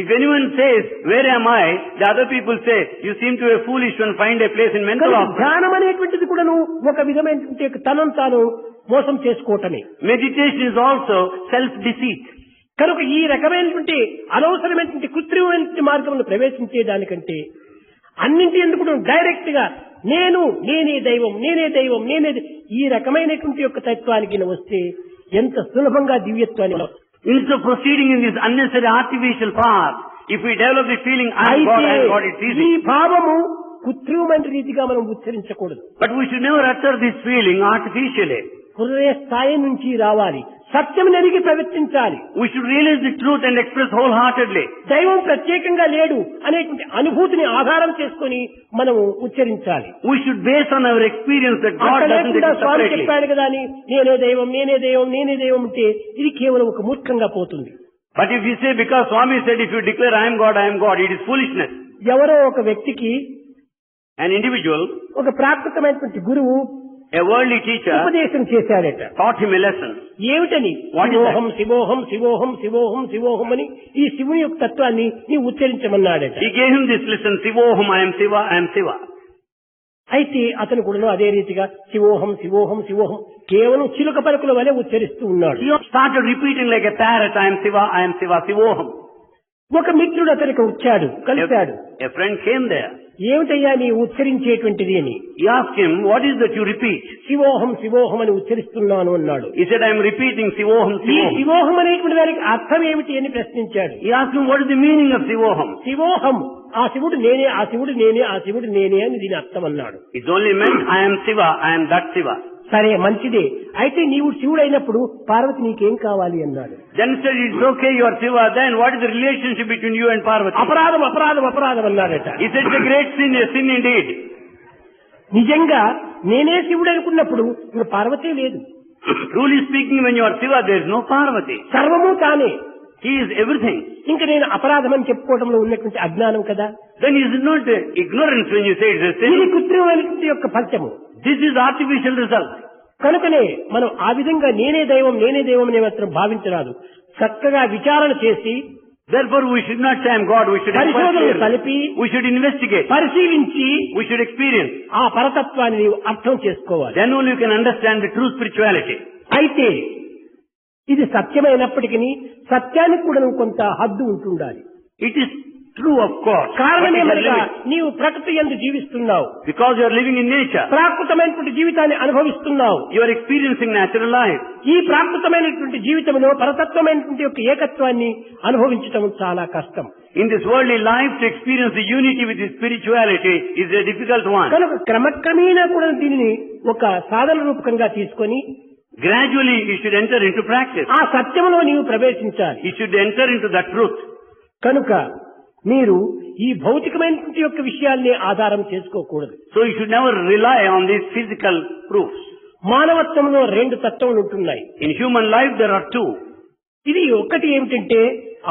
If anyone says, where am I? The other people say, you seem to be a foolish one, find a place in mental hospital. ధ్యానం అనేటువంటిది కూడా ఒక విధమైనటువంటి తనను తాను మోసం చేసుకోవటమే. Meditation is also self-deceit. కనుక ఈ రకమైనటువంటి అనవసరమైనటువంటి కృత్రిమమైనటువంటి మార్గంలో ప్రవేశించే దానికంటే అన్నింటి ఎందుకు డైరెక్ట్ గా నేనే దైవం, ఈ రకమైనటువంటి యొక్క తత్వానికి వస్తే ఎంత సులభంగా దివ్యత్వాన్ని. Instead of proceeding in this unnecessary artificial path, if we develop the feeling, I am God, it's easy. ఈ భావము కృత్రిమమైన రీతిగా మనం ఉచ్చరించకూడదు. But we should never utter this feeling artificially. హృదయ స్థాయి నుంచి రావాలి, సత్యం నెరిగి ప్రవర్తించాలి. We should realize the truth and express wholeheartedly. దైవం ప్రత్యేకంగా లేడు అనేటువంటి అనుభూతిని ఆధారం చేసుకొని మనము ఉచ్చరించాలి. We should base on our experience that God doesn't exist Swamy separately. చెప్పాడు కదా అని నేనే దైవం అంటే ఇది కేవలం ఒక మూర్ఖంగా పోతుంది. But if you say, because Swami said, if you declare I am God, it is foolishness. ఎవరో ఒక వ్యక్తికి An individual, ఒక ప్రాకృతమైనటువంటి గురువు a worldly teacher, ఉపదేశం చేశాడట. taught him a lesson. ఏమిటని? What is that? శివోహం అని ఈ శివుని యొక్క తత్వాన్ని నీవు ఉచ్చరించమన్నాడట. He gave him this lesson, Sivoham, I am Siva, I am Siva. అయితే అతను కూడా అదే రీతిగా శివోహం కేవలం చిలుక పలుకుల వలె ఉచ్చరిస్తూ ఉన్నాడు. He started repeating like a parrot, I am Siva, Sivoham. ఒక మిత్రుడు అతనికి వచ్చాడు, కలిశాడు. A friend came there. ఏమిటయ్యా నీ ఉచ్చరించేటువంటిది అని. He asked him, what is that you repeat? శివోహం అని ఉచ్చరిస్తున్నాను అన్నాడు. He said, I am repeating Sivoham, ఈ Sivoham. శివోహం అనేటువంటి దానికి అర్థం ఏమిటి అని ప్రశ్నించాడు. He asked him, what is the meaning of Sivoham? శివోహం, ఆ శివుడు నేనే అని దీని అర్థం అన్నాడు. It's only meant, I am Siva, I am that Siva. సరే మంచిదే, అయితే నీవు శివుడు అయినప్పుడు పార్వతి నీకేం కావాలి అన్నాడు. Then said, it's okay, you are Siva, then what is the relationship between you and Parvati? అపరాధం అన్నాడట. He said, it's a great sin, a sin indeed. నిజంగా నేనే శివుడు అనుకున్నప్పుడు ఇప్పుడు పార్వతి లేదు. Truly speaking, when you are Siva, there is no Parvati. సర్వము తానే. He is everything. ఇంకా నేను అపరాధం అని చెప్పుకోవడంలో ఉన్నటువంటి అజ్ఞానం కదా. Then is it not ignorance when you say it's a sin? ఇది కృత్రిమమైనటువంటి యొక్క ఫలితము. This is artificial result. కనుకనే మనం ఆ విధంగా నేనే దైవం అనే మాత్రం భావించరాదు. చక్కగా విచారణ చేసి, Therefore we should not say I am God, we should పరిశోధన కలిపి, we should investigate, పరిశీలించి, we should experience. ఆ పరతత్వాన్ని నీవు అర్థం చేసుకోవాలి. Then only you can understand the true spirituality. అయితే ఇది సత్యమైనప్పటికీ సత్యానికి కూడా నువ్వు కొంత హద్దు ఉంటుండాలి. It is true, of course. కారణమేమనగా నీవు ప్రకృతి యందు జీవిస్తున్నావు. Because you are living in nature. ప్రాకృతమైనటువంటి జీవితాన్ని అనుభవిస్తున్నావు. You are experiencing natural life. ఈ ప్రాకృతమైనటువంటి జీవితంలో పరతత్వమైనటువంటి యొక్క ఏకత్వాన్ని అనుభవించటం చాలా కష్టం. In this worldly life, to experience the unity with the spirituality is a difficult one. కనుక క్రమక్రమేణా కూడా దీనిని ఒక సాధన రూపకంగా తీసుకొని gradually you should enter into practice. ఆ సత్యములో నీవు ప్రవేశించాలి. You should enter into the truth. కనుక మీరు ఈ భౌతికమైనటువంటి యొక్క విషయాల్ని ఆధారం చేసుకోకూడదు. So you should never rely on these physical proofs. మానవత్వంలో రెండు తత్వములు ఉంటున్నాయి. In human life there are two. ఇది ఒకటి ఏమిటంటే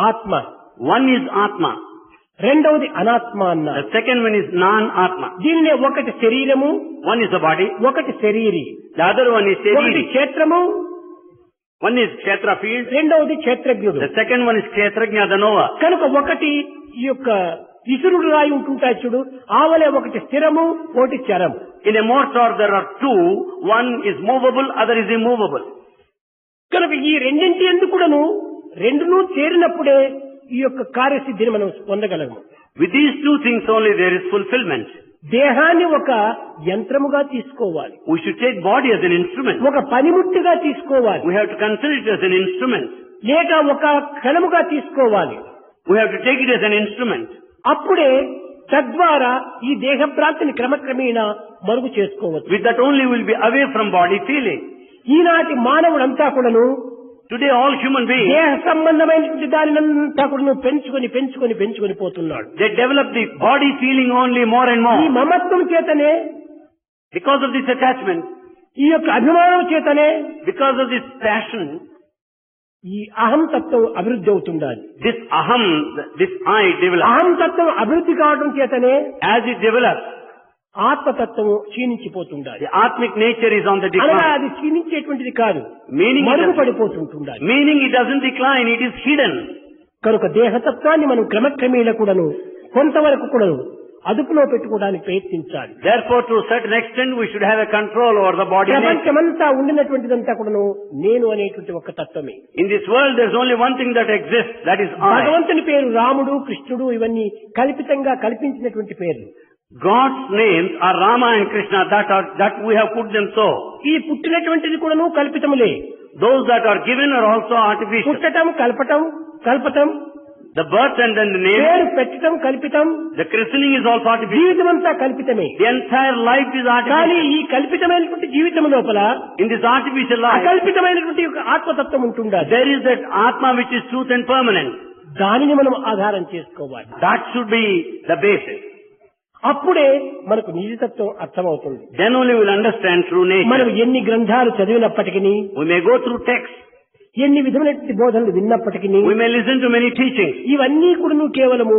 ఆత్మ. One is Atma. రెండవది అనాత్మ అన్నారు. The second one is non-Atma. దీనినే ఒకటి శరీరము, one is the body, ఒకటి శరీరి. the other one is ఒకటి Shariri. క్షేత్రము, One is Kshetra field, రెండవది క్షేత్రజ్ఞుడు. the second one is Kshetrajna, the knower. కనుక ఒకటి ఈ యొక్క ఇసురుడు రాయి ఉంటుంటాయి చూడు, ఆవలే ఒకటి స్థిరము, ఒకటి చరము. In a mortar there are two, one is movable, other is immovable. కనుక ఈ రెండింటి ఎందుకు కూడాను రెండును చేరినప్పుడే ఈ యొక్క కార్యసిద్ధిని మనం పొందగలము. With these two things only there is fulfillment. దేహాన్ని ఒక యంత్రముగా తీసుకోవాలి, We should take body as an instrument. ఒక పనిముట్టుగా తీసుకోవాలి, We have to consider it as an instrument. లేక ఒక క్షణముగా తీసుకోవాలి. We have to take it as an instrument. అప్పుడే తద్వారా ఈ దేహభ్రాంతిని క్రమక్రమేణా మరుగు చేసుకోవచ్చు. With that only we will be away from body feeling. ఈనాటి మానవుడంతా కూడాను Today all human beings, దేహ సంబంధమైనటువంటి దానినంతా కూడా పెంచుకొని పోతున్నాడు. they develop the body feeling only more and ఈ more. మమత్వం చేతనే, Because of this attachment, ఈ యొక్క అభిమానం చేతనే because of this passion, ఈ అహం తత్వం అభివృద్ధి అవుతుండాలి. this aham, this I develops. అహం తత్వం అభివృద్ధి కావడం చేతనే As it develops, ఆత్మతత్వం క్షీణించిపోతుండాలి. the atmic nature is on the అనగా decline. అది క్షీణించేటువంటిది కాదు, Meaning మరుగుపడిపోతుంటుండాలి. it doesn't decline, it is hidden. కనుక దేహతత్వాన్ని మనం క్రమక్రమేణా కూడాను కొంతవరకు కూడాను అదుపులో పెట్టుకోవడానికి ప్రయత్నించాలి. Therefore, to a certain extent, we should have a control over the body nature. ప్రపంచమంతా ఉండినటువంటిదంతా కూడాను నేను అనేటువంటి ఒక తత్వమే. In this world, there is only one thing that exists, that is I. భగవంతుని పేరు రాముడు, కృష్ణుడు ఇవన్నీ కల్పితంగా కల్పించినటువంటి పేర్లు. God's names are Rama and Krishna, that we have put them so. ఈ పుట్టినటువంటిది కూడాను కల్పితములే. Those that are given are also artificial. పుట్టటం కల్పటం, The birth and then the name, పేరు పెట్టడం కల్పితం, the christening is also artificial. జీవితం అంతా కల్పితమే. The entire life is కానీ artificial. ఈ కల్పితమైనటువంటి జీవితం లోపల In this artificial life, అకల్పితమైనటువంటి ఒక ఆత్మతత్వం ఉంటుండాలి. there is that Atma which is truth and permanent. దానిని మనం ఆధారం చేసుకోవాలి. That should be the basis. అప్పుడే మనకు నిజతత్వం అర్థమవుతుంది. Then only we will understand true మనం nature. ఎన్ని గ్రంథాలు చదివినప్పటికీ, We may go through texts, ఎన్ని విధమైనటువంటి బోధనలు విన్నప్పటికీ, we may listen to many teachings. ఇవన్నీ కూడా కేవలము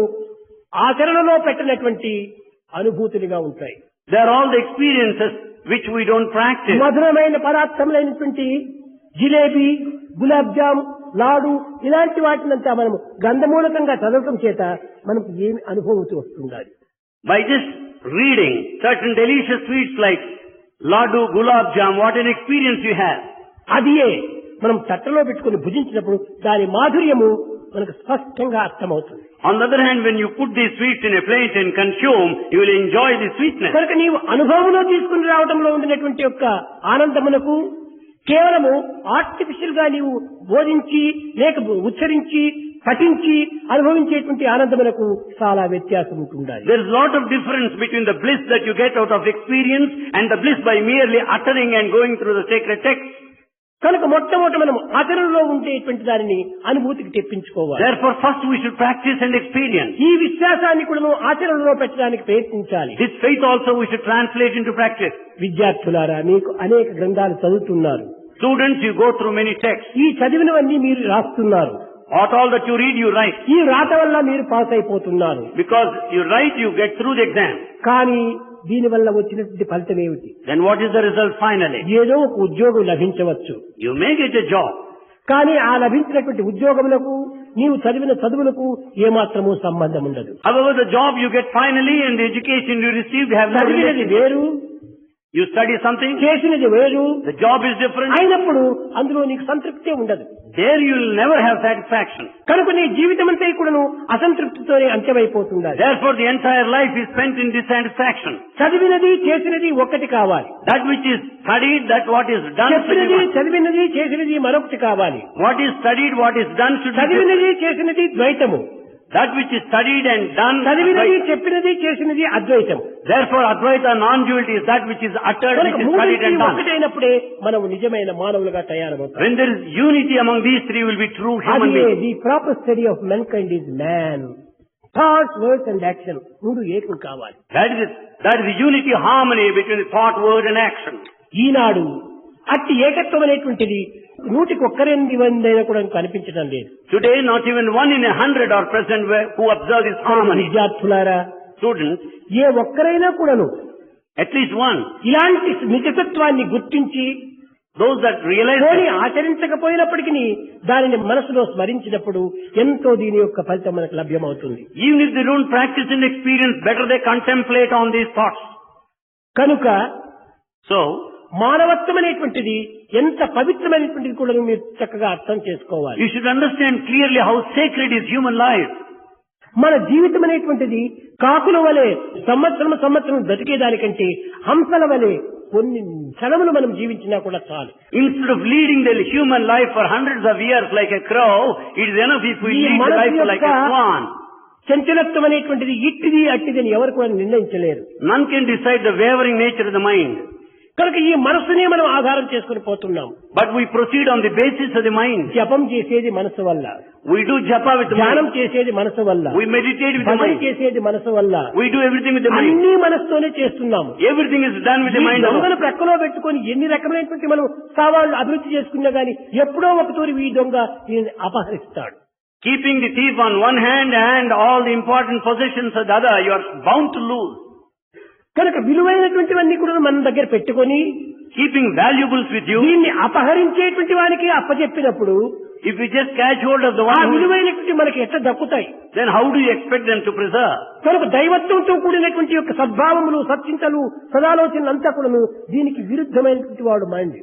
ఆచరణలో పెట్టినటువంటి అనుభూతులుగా ఉంటాయి. They are all the experiences which we don't practice. మధురమైన పదార్థములైనటువంటి జిలేబీ, గులాబ్ జామ్, లాడు ఇలాంటి వాటినంతా మనము గంధమూలకంగా చదవటం చేత మనకు ఏమి అనుభూతి వస్తుండాలి. By just reading certain delicious sweets like Ladu, Gulab Jam, what an experience you have. అదియే మనం తట్టలో పెట్టుకుని భుజించినప్పుడు దాని మాధుర్యము మనకు స్పష్టంగా అర్థమవుతుంది. On the other hand, when you put these sweets in a plate and consume, you will enjoy the sweetness. కనుక నీవు అనుభవంలో తీసుకుని రావడంలో ఉండినటువంటి యొక్క ఆనందమునకు కేవలము ఆర్టిఫిషియల్ గా నీవు బోధించి లేక ఉచ్చరించి పఠించి అనుభవించేటువంటి ఆనందమునకు చాలా వ్యత్యాసం ఉంటుండాలి. There is a lot of difference between the bliss that you get out of experience and the bliss by merely uttering and going through the sacred text. కనుక మొట్టమొదట మనం ఆచరణలో ఉండేటువంటి దానిని అనుభూతికి తెప్పించుకోవాలి. Therefore, first we should practice and experience. ఈ విశ్వాసాన్ని కూడా ఆచరణలో పెట్టడానికి ప్రయత్నించాలి. This faith also we should translate into practice. విద్యార్థులారా, మీకు అనేక గ్రంథాలు చదువుతున్నారు. Students, you go through many texts. ఈ చదివినవన్నీ మీరు రాస్తున్నారు. What all that you read, you write. ఈ రాత వల్ల మీరు పాస్ అయిపోతున్నారు. Because you write, you get through the exam. కానీ దీనివల్ల వచ్చినటువంటి ఫలితం ఏమిటి? Then what is the result finally? ఏదో ఒక ఉద్యోగం లభించవచ్చు. You may get a job. కానీ ఆ లభించినటువంటి ఉద్యోగములకు నీవు చదివిన చదువులకు ఏమాత్రమూ సంబంధం ఉండదు. However, the job you get finally and the education you received have no చదివినది relationship. వేరు, You study something, చేసినది వేరు, the job is different. అయినప్పుడు అందులో నీకు సంతృప్తే ఉండదు. There you will never have satisfaction. కనుక నీ జీవితం అంతా కూడాను అసంతృప్తితోనే అంత్యమైపోతుంది. Therefore, the entire life is spent in dissatisfaction. చదివినది చేసినది ఒక్కటి కావాలి. That which is studied, that what is done should be చెప్పినది one. చదివినది చేసినది మరొకటి కావాలి. What is studied, what is done should be different. చదివినది చేసినది ద్వైతము, That which is studied and done, చదివినది Advaita. చెప్పినది చేసినది అద్వైతం. Therefore, Advaita non-duality is that which is uttered, కనుక which is studied మూడింటి and done. ఒకటైనప్పుడే మనం నిజమైన మానవులుగా తయారవుతాం. When there is unity among these three, will be true human అదే beings. The proper study of men kind is man. Thoughts, words and action మూడు ఏకం కావాలి. That is the unity, harmony between the thought, word and action. ఈనాడు అట్టి ఏకత్వం అనేటువంటిది 100 కూడా కనిపించడం లేదు. Today, not even 1 in 100 are present who observe this harmony. విద్యార్థులారా, Students, ఏ ఒక్కరైనా కూడాను at least one, ఇలాంటి నిజతత్వాన్ని గుర్తించి those that realize పోనీ that, ఆచరించకపోయినప్పటికీ దానిని మనసులో స్మరించినప్పుడు ఎంతో దీని యొక్క ఫలితం మనకు లభ్యమవుతుంది. even if they don't practice and experience, better they contemplate on these thoughts. కనుక So, మానవత్వం అనేటువంటిది ఎంత పవిత్రమైనటువంటిది కూడా మీరు చక్కగా అర్థం చేసుకోవాలి. you should understand clearly how sacred is human life. మన జీవితం అనేటువంటిది కాకుల వలె సంవత్సరం బ్రతికేదానికంటే హంసల వలె కొన్ని క్షణములు మనం జీవించినా కూడా చాలు. Instead of leading the human life for hundreds of years like a crow, it is enough if we lead the life like a swan. చంచలత్వం అనేటువంటిది ఇట్టిది అట్టిది అని ఎవరు కూడా నిర్ణయించలేరు. None can decide the wavering nature of the mind. కనుక ఈ మనస్సునే మనం ఆధారం చేసుకుని పోతున్నాం. But we proceed on the basis of the mind. జపం చేసేది మనసు వల్ల, We do japa with the ధ్యానం mind. చేసేది మనసు వల్ల, We meditate with the భజన mind. చేసేది మనసు వల్ల, We do everything with the mind. అన్ని మనసుతోనే చేస్తున్నాము. Everything is done with the mind దొంగను alone. ప్రక్కలో పెట్టుకొని ఎన్ని రకమైనటువంటి మనం సవాళ్లు అభివృద్ధి చేసుకున్నా గానీ ఎప్పుడో ఒక తూరి ఈ దొంగ దీనిని అపహరిస్తాడు. Keeping the thief on one hand and all the important possessions of the other, you are bound to lose. కనుక విలువైనటువంటివన్నీ కూడా మన దగ్గర పెట్టుకొని Keeping valuables with you, దీన్ని అపహరించేటువంటి వానికి అప్పచెప్పినప్పుడు if you just catch hold of the ఆ one who, విలువైనటువంటి మనకి ఎట్లా దక్కుతాయి? then how do you expect them to preserve? కనుక దైవత్వంతో కూడినటువంటి యొక్క సద్భావములు, సత్చింతలు, సదాలోచనలు అంతా కూడా దీనికి విరుద్ధమైనటువంటి వాడు mind.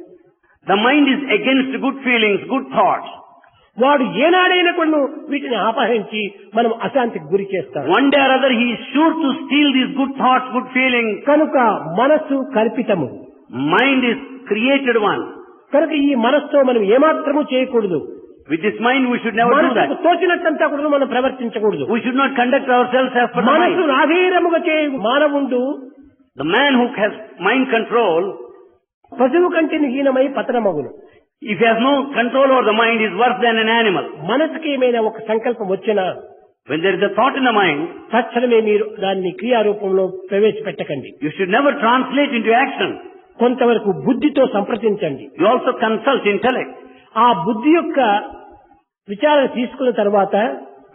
The mind is against good feelings, good thoughts. వాడు ఏనాడైనా కూడా వీటిని అపహరించి మనం అశాంతికి గురి చేస్తాడు. One day or other he is sure to steal these good thoughts, good feelings. కనుక మనస్సు కల్పితము, Mind is created one. కనుక ఈ మనస్సుతో మనం ఏమాత్రము చేయకూడదు. With this mind we should never do మనసుకు that. తోచినట్టంతా కూడా మనం ప్రవర్తించకూడదు. We should not conduct ourselves as per the మనసు mind. రాధీరముగా చే మానవుండు The man who has mind control, పశువు కంటే హీనమై పతనమగును. if he has no control over the mind, is worse than an animal. మనసుకి ఏమైనా ఒక సంకల్పం వచ్చినా When there is a thought in the mind, తక్షణమే మీరు దాన్ని క్రియారూపంలో ప్రవేశపెట్టకండి. you should never translate into action. కొంతవరకు బుద్ధితో సంప్రదించండి. You also consult intellect. ఆ బుద్ధి యొక్క విచారణ తీసుకున్న తర్వాత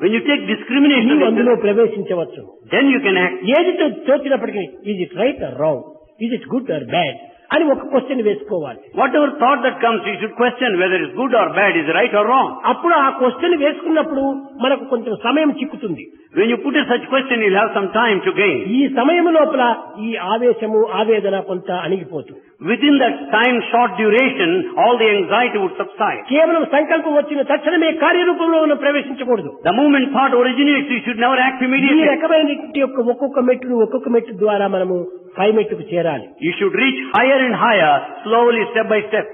When you take discrimination, నీవు of అందులో intellect, ప్రవేశించవచ్చు. then you can act. ఏది తోచినప్పటికీ is it right or wrong, is it good or bad అని ఒక క్వశ్చన్ వేసుకోవాలి. Whatever thought that comes, you should question whether it's good or bad, is right or wrong. అప్పుడు ఆ question వేసుకున్నప్పుడు మనకు కొంచెం సమయం చిక్కుతుంది. When you put a such question, you'll have some time to gain. ఈ సమయం లోపల ఈ ఆవేశము, ఆవేదన కొంత అణిగిపోతుంది. Within that time, short duration, all the anxiety would subside. కేవలం సంకల్పం వచ్చిన తక్షణమే కార్యరూపంలో మనం ప్రవేశించకూడదు. The moment thought originates, you should never act ఈ immediately. రకమైన యొక్క ఒక్కొక్క మెట్టు ద్వారా మనము పై మెట్టుకు చేరాలి. You should reach higher and higher, slowly, step by step.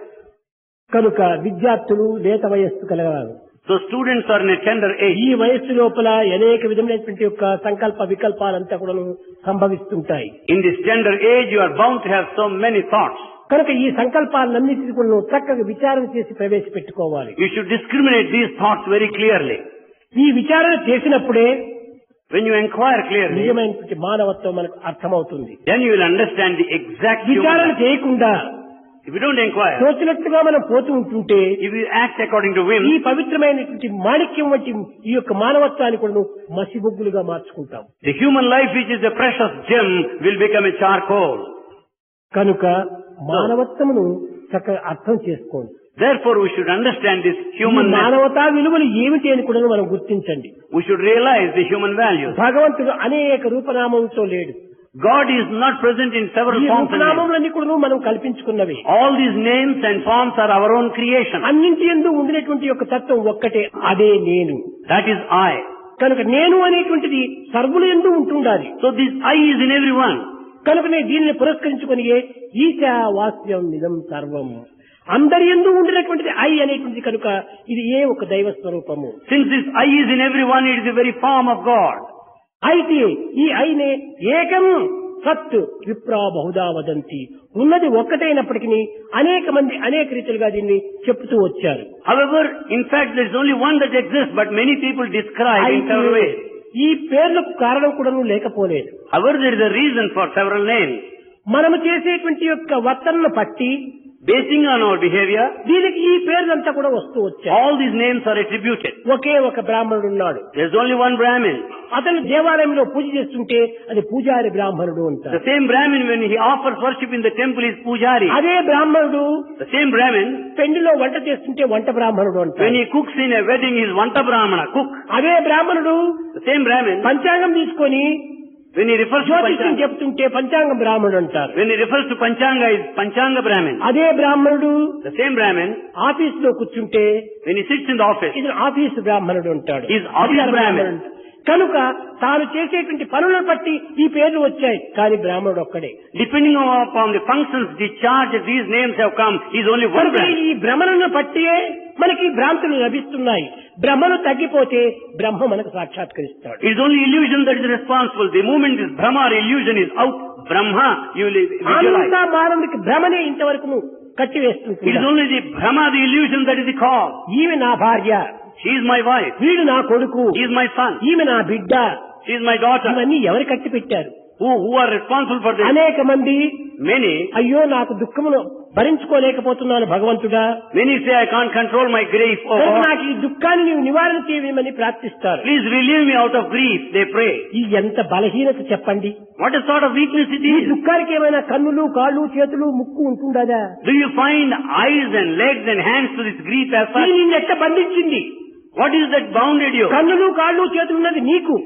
కనుక విద్యార్థులు లేత వయస్సు కలగాలి. So students are in a tender age. ఈ వయస్సు లోపల అనేక విధమైనటువంటి యొక్క సంకల్ప వికల్పాలంతా కూడా సంభవిస్తుంటాయి. In this tender age, you are bound to have so many thoughts. కనుక ఈ సంకల్పాలన్నింటినీ కూడా చక్కగా విచారణ చేసి ప్రవేశపెట్టుకోవాలి. You should discriminate these thoughts very clearly. ఈ విచారణ చేసినప్పుడే When you inquire clearly, నిజమైనటువంటి మానవత్వం మనకు అర్థమవుతుంది. then you will understand the exact human విచారణ life. చేయకుండా If you don't inquire, తోచినట్టుగా మనం పోతూ ఉంటుంటే if you act according to whim, ఈ పవిత్రమైనటువంటి మాణిక్యం వంటి ఈ యొక్క మానవత్వాన్ని కూడా మసిబొగ్గులుగా మార్చుకుంటాం. the human life, which is a precious gem, will become a charcoal. కనుక మానవత్వమును చక్కగా అర్థం చేసుకోండి. Therefore, we should understand this human life. మానవతా విలువలు ఏమిటి అని కూడా మనం గుర్తించండి. We should realize the human values. భగవంతుడు అనేక రూపనామంతో లేడు. God is not present in several ఈ forms and names. రూపనామములన్నీ కూడా మనం కల్పించుకున్నవి. All these names and forms are our own creation. అన్నింటి యందు ఉండినటువంటి యొక్క తత్వం ఒక్కటే, అదే నేను. That is I. కనుక నేను అనేటువంటిది సర్వుల యందు ఉంటుండాలి. So this I is in everyone. కనుకనే దీనిని పురస్కరించుకొని ఈశావాస్యం నిజం సర్వం, అందరి యందు ఉండినటువంటిది ఐ అనేటువంటిది. కనుక ఇది ఏ ఒక దైవ స్వరూపము. Since this I is in everyone, it is the very form of God. అయితే ఈ ఐనే ఏకం సత్ విప్రా బహుదా వదంతి, ఉన్నది ఒక్కటైనప్పటికీ అనేక మంది అనేక రీతిలుగా దీన్ని చెప్తూ వచ్చారు. However, in fact, there is only one that exists, but many people describe in several ways. ఈ పేర్లకు కారణం కూడా లేకపోలేదు. However, there is a reason for several names. మనము చేసేటువంటి యొక్క వర్తనను పట్టి Basing on our behavior, దీనికి ఈ పేర్లంతా కూడా వస్తూ వచ్చాయి. all these names are attributed. ఒకే ఒక బ్రాహ్మణుడు ఉన్నాడు. There is only one Brahmin. అతను దేవాలయంలో పూజ చేస్తుంటే అది పూజారి బ్రాహ్మణుడు The అంటారు. same Brahmin, when he offers worship in the temple, is Pujari. అదే బ్రాహ్మణుడు The same Brahmin, పెండిలో వంట చేస్తుంటే వంట బ్రాహ్మణుడు when అంటారు. he cooks in a wedding, he is Vanta Brahmana, cook. అదే బ్రాహ్మణుడు The same Brahmin, పంచాంగం తీసుకొని when he refers to జ్యోతిష్యం Panchanga, చెప్తుంటే పంచాంగం బ్రాహ్మణుడు అంటారు. when he refers to Panchanga, is Panchanga Brahmin. అదే బ్రాహ్మణుడు The same Brahmin, ఆఫీస్ లో కూర్చుంటే when he sits in the office, ఇది ఆఫీస్ బ్రాహ్మణుడు అంటాడు. is office Brahmin. కనుక తాను చేసేటువంటి పనులను బట్టి ఈ పేర్లు వచ్చాయి, కానీ బ్రాహ్మణుడు ఒక్కడే. Depending upon the functions discharged, these names have come. He is only one కనుక man. ఈ భ్రమలను బట్టియే మనకి భ్రాంతులు లభిస్తున్నాయి. బ్రహ్మను తగ్గిపోతే బ్రహ్మ మనకు సాక్షాత్కరిస్తాడు. It is only illusion that is responsible. The moment this Brahma or illusion is out, Brahma you will visualize. అంతా మానవుడికి భ్రమనే ఇంతవరకు It కట్టివేస్తుంది. is only the Brahma, the illusion, that is the cause. ఈమె నా భార్య, She is my wife. వీడు నా కొడుకు, He is my son. ఈమె నా బిడ్డ, She is my daughter. ఇవన్నీ ఎవరు కట్టి పెట్టారు? Who are responsible for this? అనేక మంది Many అయ్యో నాకు దుఃఖమును భరించుకోలేకపోతున్నాను భగవంతుడా, Many say, I can't control my grief. Oh, కనుక God, నాకు ఈ దుఃఖాన్ని నీవు నివారణ చేయమని ప్రార్థిస్తారు. please relieve me out of grief, they pray. ఈ ఎంత బలహీనత చెప్పండి. What a sort of weakness it ఈ is. దుఃఖానికి ఏమైనా కన్నులు, కాళ్ళు, చేతులు, ముక్కు ఉంటుందా? Do you find eyes and legs and hands to this grief as such? నిన్ను ఎట్ట బంధించింది? What is that bounded you? కన్నులు, కాళ్ళు, చేతులు ఉన్నది నీకు.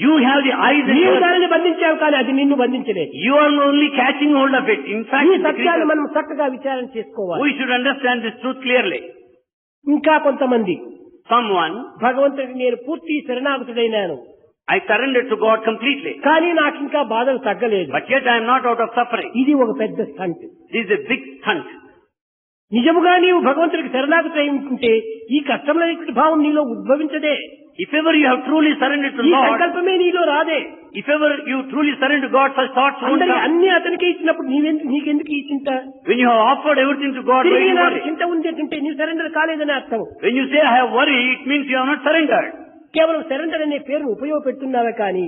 You have the eyes and నీవు ears. దానిని బంధించావు, కానీ అది నిన్ను బంధించలేదు. You are only catching hold of it. In fact, ఈ it's the సత్యాన్ని creator. మనం చక్కగా విచారణ చేసుకోవాలి. We should understand this truth clearly. ఇంకా కొంతమంది Someone, భగవంతుడికి నేను పూర్తి శరణాగతుడైనాను, I surrendered to God completely. కానీ నాకు ఇంకా బాధలు తగ్గలేదు. But yet I am not out of suffering. ఇది ఒక పెద్ద stunt. This is a big stunt. నిజముగా నీవు భగవంతుడికి శరణాగతుడై ఉంటుంటే ఈ కష్టమైనటువంటి భావం నీలో ఉద్భవించదే. If ever you have truly surrendered to ఈ God, సంకల్పమే నీలో రాదే. if ever you truly surrender to God, such thoughts won't అందరికి come. అన్ని అతనికే ఇచ్చినప్పుడు నీకెందుకు ఈ చింత? When you have offered everything to God, why do తిరిగి you నాకు worry? చింత ఉంది అంటే నీవు సరెండర్ కాలేదని అర్థం. When you say I have worry, it means you have not surrendered. కేవలం సరెండర్ అనే పేరును ఉపయోగపెడుతున్నావే కానీ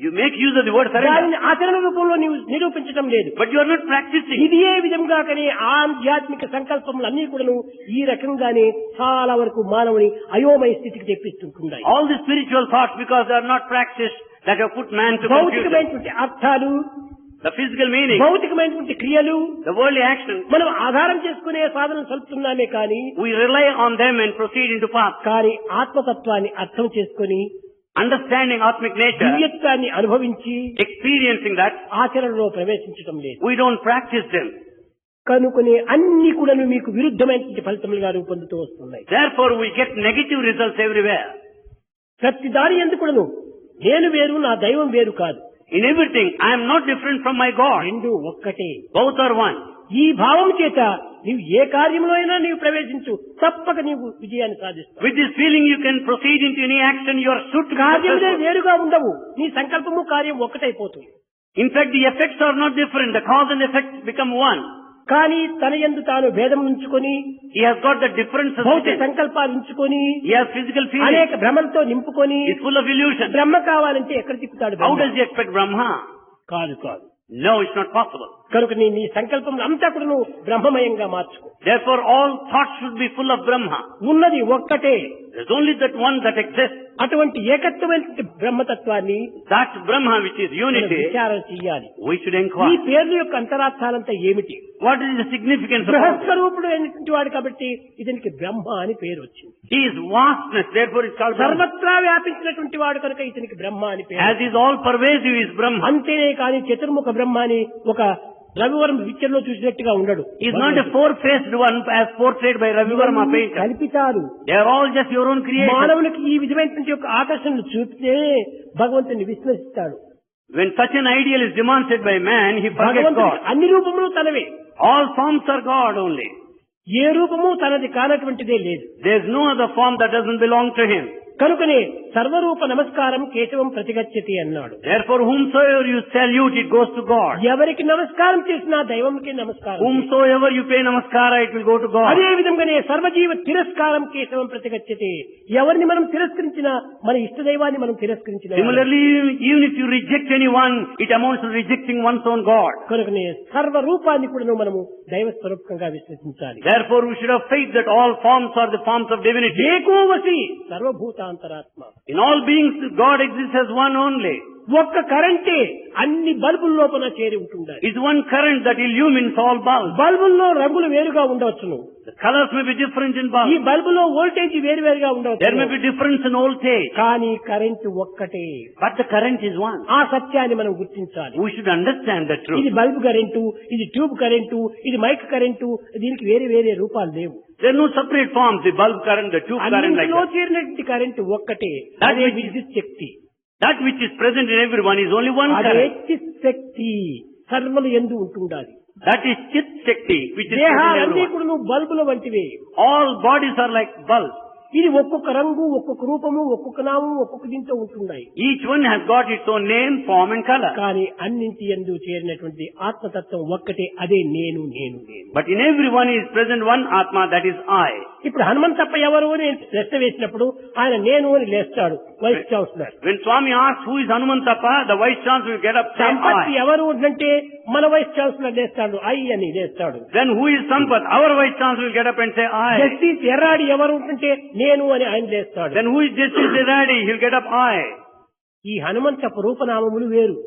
You make use of the word surrender, దానిని ఆచరణ రూపంలో నీవు నిరూపించడం లేదు. but you are not practicing. ఇది ఏ విధంగా కానీ ఆధ్యాత్మిక సంకల్పములు అన్ని కూడాను ఈ రకంగానే చాలా వరకు మానవుని అయోమయ స్థితికి తెప్పిస్తుంటున్నాయి. All the spiritual thoughts, because they are not practiced, that have put man to confusion. భౌతికమైనటువంటి అర్థాలు, The physical meaning, భౌతికమైనటువంటి క్రియలు the worldly action, మనం ఆధారం చేసుకునే సాధనలు సలుపుతున్నామే కానీ we rely on them and proceed into path. కానీ ఆత్మతత్వాన్ని అర్థం చేసుకొని Understanding Atmic nature, దివ్యత్వాన్ని అనుభవించి experiencing that, ఆచరణలో ప్రవేశించడం లేదు. we don't practice them. కనుకొని అన్ని కూడా మీకు విరుద్ధమైనటువంటి ఫలితములుగా రూపొందుతూ వస్తున్నాయి. Therefore, we get negative results everywhere. ప్రతి దాని ఎందుకును నేను వేరు, నా దైవం వేరు కాదు. In everything, I am not different from my God. రెండు ఒక్కటే. Both are one. ఈ భావం చేత నీవు ఏ కార్యంలో అయినా నీవు ప్రవేశించు, తప్పక నీవు విజయాన్ని సాధిస్తావు. With this feeling, you can proceed into any action. You are sure to be కార్యములే successful. వేరుగా ఉండవు, నీ సంకల్పము కార్యం ఒక్కటైపోతుంది. In fact, the effects are not different. The cause and effect become one. కానీ తన యందు తాను భేదం ఉంచుకొని He has got the differences భౌతిక within. సంకల్పాలు ఉంచుకొని He has physical feelings. అనేక భ్రమలతో నింపుకొని He is full of illusion. బ్రహ్మ కావాలంటే ఎక్కడ తిప్పుతాడు? How Brahma? does he expect Brahma? కాదు కాదు. No, it's not possible. కనుక నీ సంకల్పం అంతా కూడా నువ్వు బ్రహ్మమయంగా మార్చుకో. Therefore, all thoughts should be full of Brahma. ఉన్నది ఒక్కటే. There's only that one that exists. అటువంటి ఏకత్వమైన బ్రహ్మతత్వాన్ని That Brahma which is మనం unity, విచారణ చెయ్యాలి. we should ఈ inquire. పేర్ల యొక్క అంతరార్థాలంతా ఏమిటి? What is the significance of all this? బృహస్వరూపుడు అయినటువంటి వాడు కాబట్టి ఇతనికి బ్రహ్మ అని పేరు వచ్చింది. He is vastness, therefore it's called Brahma. సర్వత్రా వ్యాపించినటువంటి వాడు కనుక ఇతనికి బ్రహ్మ అని పేరు. As is all pervasive is Brahma. అంతేనే కానీ చతుర్ముఖ బ్రహ్మ అని ఒక రవివరం పిక్చర్ లో చూసినట్టుగా ఉండడు. He is not a four-faced one as portrayed by Ravi Verma painter. కల్పితాలు. They are all just your own creation. మానవునికి ఈ విధమైనటువంటి యొక్క ఆకర్షణలు చూపితే భగవంతుని విశ్వసిస్తాడు. When such an ideal is demonstrated by man, he forgets భగవంతుని God. అన్ని రూపములు తనవే. All forms are God only. ఏ రూపము తనది కానటువంటిదే లేదు. There is no other form that doesn't belong to him. కనుకనే సర్వరూప నమస్కారం కేశవం ప్రతిగచ్చతి అన్నాడు. Therefore, whomsoever you salute, it goes to God. ఎవరికి నమస్కారం చేసినా దైవంకే నమస్కారం. Whomsoever you pay namaskara, it will go to God. అదే విధంగానే సర్వజీవ తిరస్కారం కేశవం ప్రతిగచ్చతి. ఎవరిని మనం తిరస్కరించినా మన ఇష్టదైవాన్ని మనం తిరస్కరించిన. Similarly, even if you reject anyone, it amounts to rejecting one's own God. కనుకనే సర్వరూపాన్ని కూడా మనము దైవ స్వరూపంగా విశ్వసించాలి. Therefore, we should have faith that all forms are the forms of divinity. ఏకోవసి సర్వభూతాంతరాత్మ. In all beings, God exists as one only. ఒక్క కరెంటే అన్ని బల్బుల లోపల చేరి ఉంటుండాలి. It's one current that illumines all bulbs. బల్బుల్లో రంగులు వేరుగా ఉండవచ్చును. The colors may be different in ఈ bulbs. బల్బులో వోల్టేజ్ వేరువేరుగా There may ఉండవచ్చు. be difference in voltage. కానీ కరెంటు ఒక్కటే. But the current is one. ఆ సత్యాన్ని మనం గుర్తించాలి. We should understand the truth. ఇది బల్బు కరెంటు, ఇది ట్యూబ్ కరెంటు, ఇది మైక్ కరెంటు, దీనికి వేరే వేరే రూపాలు లేవు. There are no separate forms, the bulb current, the tube current like అన్నింటిలో that. చేరినటువంటి కరెంటు ఒక్కటే. That అదే which- విద్యుత్ శక్తి. That which is present in everyone is only one అదే current. చిత్ శక్తి సర్వలు యందు ఉంటుండాలి. That is Chit Shakti, which is present in దేహాలన్నీ everyone. కూడా బల్బుల వంటివే. All bodies are like bulbs. ఇది ఒక్కొక్క రంగు, ఒక్కొక్క రూపము, ఒక్కొక్క నామం, ఒక్కొక్క దీంతో ఉంటున్నాయి. Each one has got its own name, form and color. కానీ అన్నింటి యందు చేరినటువంటి ఆత్మతత్వం ఒక్కటే, అదే నేను నేను నేను. But in everyone is present one Atma, that is I. ఇప్పుడు హనుమంతప్ప ఎవరు అని ప్రశ్న వేసినప్పుడు ఆయన నేను అని లేస్తాడు, vice chancellor. When Swami asks who is Hanumanthappa, the vice chancellor will get up and say సంపత్తి I. ఎవరు అంటే మన వైస్ ఛాన్సలర్ లేస్తాడు, ఐ అని లేస్తాడు. Then who is Sampath? Our vice chancellor will get up and say I. Justice ఎర్రాడి ఎవరు అంటే నేను అని ఆయన లేస్తాడు. Then who is Justice Reddy? He'll get up I. ఈ హనుమంతప్ప రూపనామములు వేరు,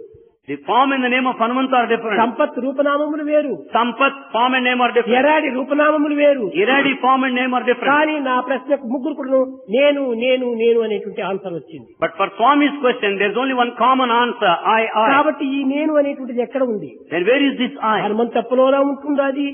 The form and the name of Hanumanta are different. Sampath రూపనామములు వేరు, Sampath, form and name are different. ఎర్రాడి రూపనామములు వేరు. Iradi, form and name are different. కానీ నా ప్రశ్నకు ముగ్గురు కూడా నేను నేను నేను అనేటువంటి ఆన్సర్ వచ్చింది. But for Swami's question, there's only one common answer, I. కాబట్టి ఈ నేను అనేటువంటిది ఎక్కడ ఉంది? Then where is this I? హనుమంతప్పలోనా ఉంటుండాది,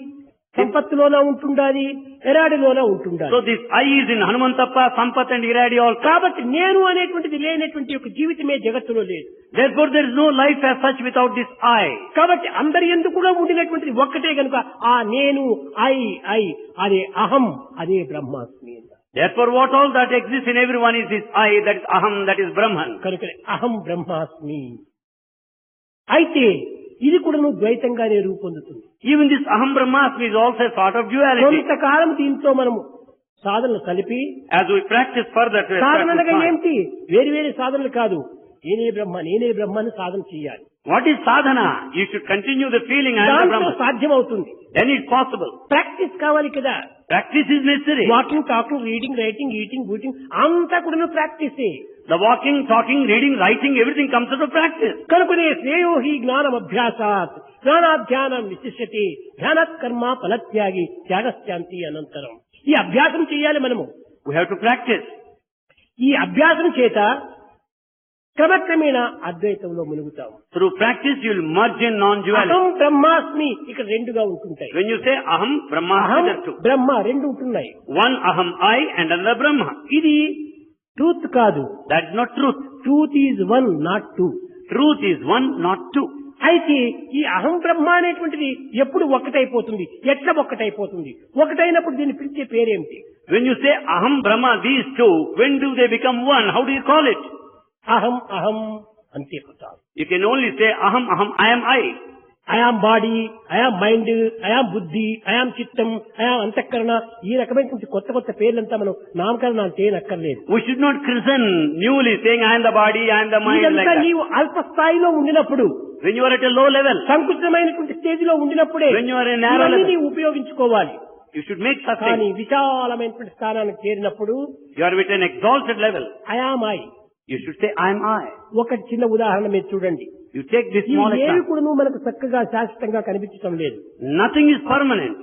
సంపత్తులోనా ఉంటుండాది, ఎరాడిలోనా ఉంటుండాది. So this I is in Hanumantappa, Sampath and Iradi also. కాబట్టి నేను అనేటువంటిది లేనటువంటి ఒక జీవితమే జగత్తులో లేదు. Therefore there is no life as such without this I. కాబట్టి అందరి ఎందుకు కూడా ఉండినటువంటిది ఒక్కటే కనుక ఆ నేను ఐ ఐ అదే అహం, అదే బ్రహ్మాస్మి. Therefore what all that exists in everyone is this I, that is Aham, that is Brahman. కనుక అహం బ్రహ్మాస్మి. అయితే ఇది కూడా ద్వైతంగానే రూపొందుతుంది. Even this Aham Brahmasmi is also a sort of duality. కొంతకాలం దీంతో మనము సాధనలు కలిపి, As we practice further to Sadhana establish అనగా mind. ఏంటి? వేరు వేరే సాధనలు కాదు, నేనే బ్రహ్మ నేనే బ్రహ్మాన్ని సాధన చేయాలి. What is sadhana? You should continue the feeling I am the దాంతో Brahman. సాధ్యమవుతుంది. Then it's possible. ప్రాక్టీస్ కావాలి కదా. Practice is necessary. Walking, talking, reading, writing, eating, booting అంతా కూడా ప్రాక్టీసే. The walking, talking, reading, writing, everything comes out of practice. కనుకనే శ్రేయో హి జ్ఞానం అభ్యాసాత్ జ్ఞానాధ్యానం విశిష్యతే ధ్యానాత్ కర్మ ఫలత్యాగి త్యాగశ్చాంతి అనంతరం. ఈ అభ్యాసం చేయాలి మనము. We have to practice. ఈ అభ్యాసం చేత క్రమక్రమేణా అద్వైతంలో మునుగుతాం. Through practice you will merge in non-duality. అహం బ్రహ్మాస్మి ఇక్కడ రెండుగా ఉంటుంటాయి. When you say Aham Brahmasmi, అహం there are two. బ్రహ్మ రెండు ఉంటున్నాయి. One Aham I and another Brahma. ఇది ట్రూత్ కాదు. That's not truth. Truth is one, not two. Truth is one, not two. అయితే ఈ అహం బ్రహ్మ అనేటువంటిది ఎప్పుడు ఒక్కటైపోతుంది, ఎట్లా ఒక్కటైపోతుంది? ఒకటైనప్పుడు దీన్ని పిలిచే పేరేమిటి? When you say Aham Brahma, these two, when do they become one? How do you call it? అహం అహం అంతే పదాలు. You can only say Aham Aham, I am I. I am body, I am mind, I am buddhi, I ఆమ్ చిత్తం, I am అంతఃకరణ, ఈ రకమైనటువంటి కొత్త కొత్త పేర్లంతా మనం నామకరణం చేయనక్కర్లేదు. We should not christen newly saying I am the body, I am the mind like ఇదంతా that. నీవు అల్ప స్థాయిలో ఉండినప్పుడు, When you are at a low level, సంకుచితమైనటువంటి స్టేజ్ లో ఉండినప్పుడే when you are in a narrow ఇవన్నీ level, నీవు ఉపయోగించుకోవాలి. you should make such కానీ things. విశాలమైనటువంటి స్థానానికి చేరినప్పుడు You are with an exalted level. I am I. You should say I am I. ఒక చిన్న ఉదాహరణ మీరు చూడండి. You take this ఈ small ఏవి example. కూడా మనకు చక్కగా శాశ్వతంగా కనిపించడం లేదు. Nothing is permanent.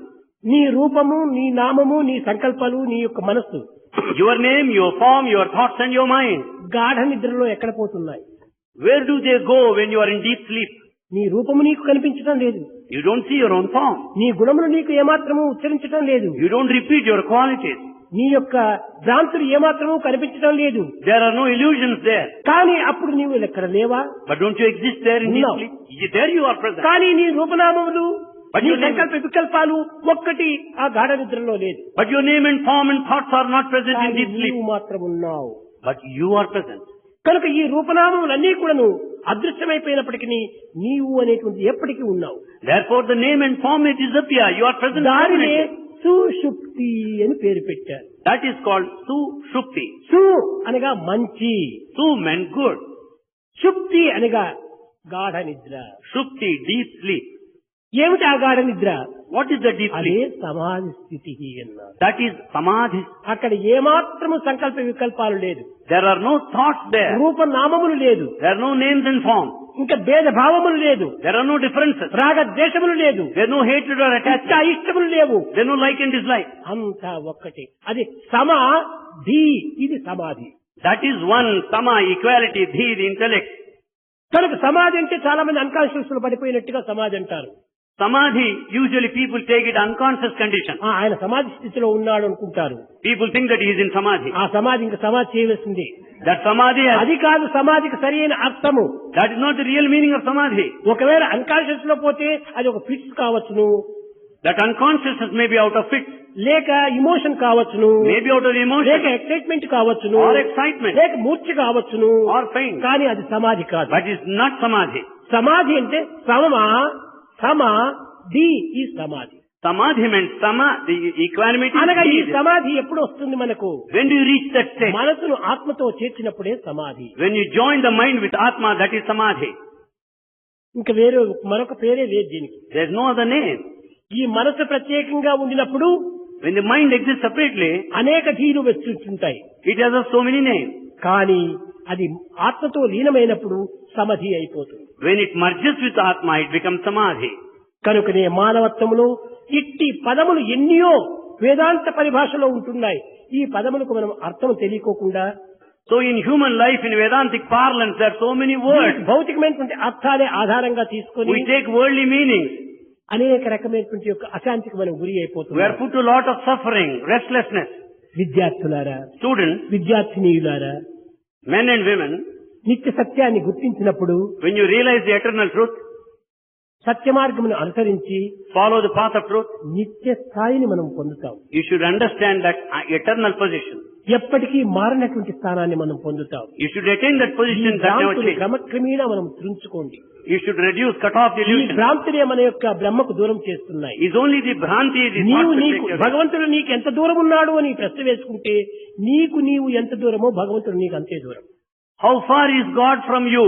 నీ రూపము, నీ నామము, నీ సంకల్పాలు, నీ యొక్క మనస్సు Your name, your form, your thoughts and your mind. గాఢ నిద్రలో ఎక్కడ పోతున్నాయి? Where do they go when you are in deep sleep? నీ రూపము నీకు కనిపించడం లేదు. You don't see your own form. నీ గుణములు నీకు ఏమాత్రము ఉచ్చరించడం లేదు. You don't repeat your qualities. నీ యొక్క భ్రాంతులు ఏమాత్రము కనిపించడం లేదు. There are no illusions there. కానీ అప్పుడు నీవు ఎక్కడ లేవా? But don't you exist there in deep No. sleep? There you are present. కానీ నీ రూపనామములు, But నీ your name- సంకల్ప వికల్పాలు ఒక్కటి ఆ గాఢ నిద్రలో లేదు. But your name and form and thoughts are not present in కానీ deep sleep. నీవు మాత్రం ఉన్నావు. But you are present. కనుక ఈ రూపనామములన్నీ కూడాను అదృశ్యమైపోయినప్పటికీ నీవు అనేటువంటి ఎప్పటికీ ఉన్నావు. Therefore the name and form may disappear. You are present. దానినే permanently. సుషుప్తి అని పేరు పెట్టారు. That is called Sushupti. సు అనగా మంచి, Su meant good. షుప్తి అనగా గాఢ నిద్ర. Shupti, deep sleep. ఏమిటి ఆ గాఢ నిద్ర? What is the deep అదే sleep? సమాధి స్థితి అన్నారు. That is Samadhi. అక్కడ ఏమాత్రము సంకల్ప వికల్పాలు లేదు, There are no thoughts there. రూపనామములు లేదు, There are no names and forms. ఇంకా భేద భావములు లేదు, There are no differences. రాగ ద్వేషములు లేదు, There is no hatred or ఇష్ట attachment. ఇష్టములు లేవు. There is no like and dislike. అంతా ఒక్కటే. అది సమాధి, ఇది సమాధి. That is one, Sama, equality, Dhi, the intellect. కనుక సమాధి అంటే చాలా మంది అన్కాన్షియస్ లో పడిపోయినట్టుగా సమాధి అంటారు. Samadhi, usually people take it unconscious condition. ఆయన సమాధి స్థితిలో ఉన్నాడు అనుకుంటారు. People think that he is in Samadhi. ఆ సమాధి ఇంకా సమాధి చేయవలసింది. That Samadhi, అది కాదు సమాధికి సరైన అర్థము. that is not the real meaning of Samadhi. ఒకవేళ అన్కాన్షియస్ లో పోతే అది ఒక ఫిట్స్ కావచ్చును, That unconsciousness may be out of it, లేక ఇమోషన్ కావచ్చును, maybe out of లేక emotion, ఎక్సైట్మెంట్ కావచ్చును, or excitement, లేక మూర్ఛ కావచ్చును, or pain. కానీ అది సమాధి కాదు. But it's not Samadhi. సమాధి అంటే సమాధి ఈ సమాధి. Samadhi meant the equanimity. అనగా ఈ is peace. సమాధి ఎప్పుడు వస్తుంది మనకు? When do you reach that state? మనసును ఆత్మతో చేర్చినప్పుడే సమాధి. When you join the mind with Atma, that is Samadhi. ఇంకా మరొక పేరే లేదు దీనికి. There's no other name. ఈ మనసు ప్రత్యేకంగా ఉండినప్పుడు When the mind exists separately, అనేక ధీలు వస్తుంటాయి. it has so many names. కానీ అది ఆత్మతో లీనమైనప్పుడు సమాధి అయిపోతుంది. When it merges with Atma, it becomes Samadhi. కనుకనే మానవత్వములో ఇట్టి పదములు ఎన్నో వేదాంత పరిభాషలో ఉంటున్నాయి. ఈ పదములకు మనం అర్థం తెలియకోకుండా, So in human life, in Vedantic parlance, there are so many words. భౌతికమైనటువంటి అర్థాలే ఆధారంగా తీసుకొని We take worldly meanings. అనేక రకమైనటువంటి యొక్క అశాంతికి మనం గురి We are అయిపోతున్నాం. put to a lot of suffering, restlessness. విద్యార్థులారా, Students, విద్యార్థినీయులారా, men and women, నిత్య సత్యాన్ని గుర్తించినప్పుడు when you realize the eternal truth, సత్య మార్గమును అనుసరించి follow the path of truth, నిత్య స్థాయిని మనం పొందుతాం. you should understand that eternal position. ఎప్పటికీ మారినటువంటి స్థానాన్ని మనం పొందుతాం. You should attain that ఈ position that never భ్రాంతిని changes. క్రమక్రమేణా మనం త్రుంచుకోండి. You should reduce, cut off the ఈ illusion. భ్రాంతినే మన యొక్క బ్రహ్మకు దూరం చేస్తున్నాయి. Is only the Bhranti, the నీవు thought that నీకు takes away. భగవంతుడు నీకు ఎంత దూరం ఉన్నాడు అని ప్రశ్న వేసుకుంటే నీవు ఎంత దూరమో భగవంతుడు నీకు అంతే దూరం. How far is God from you?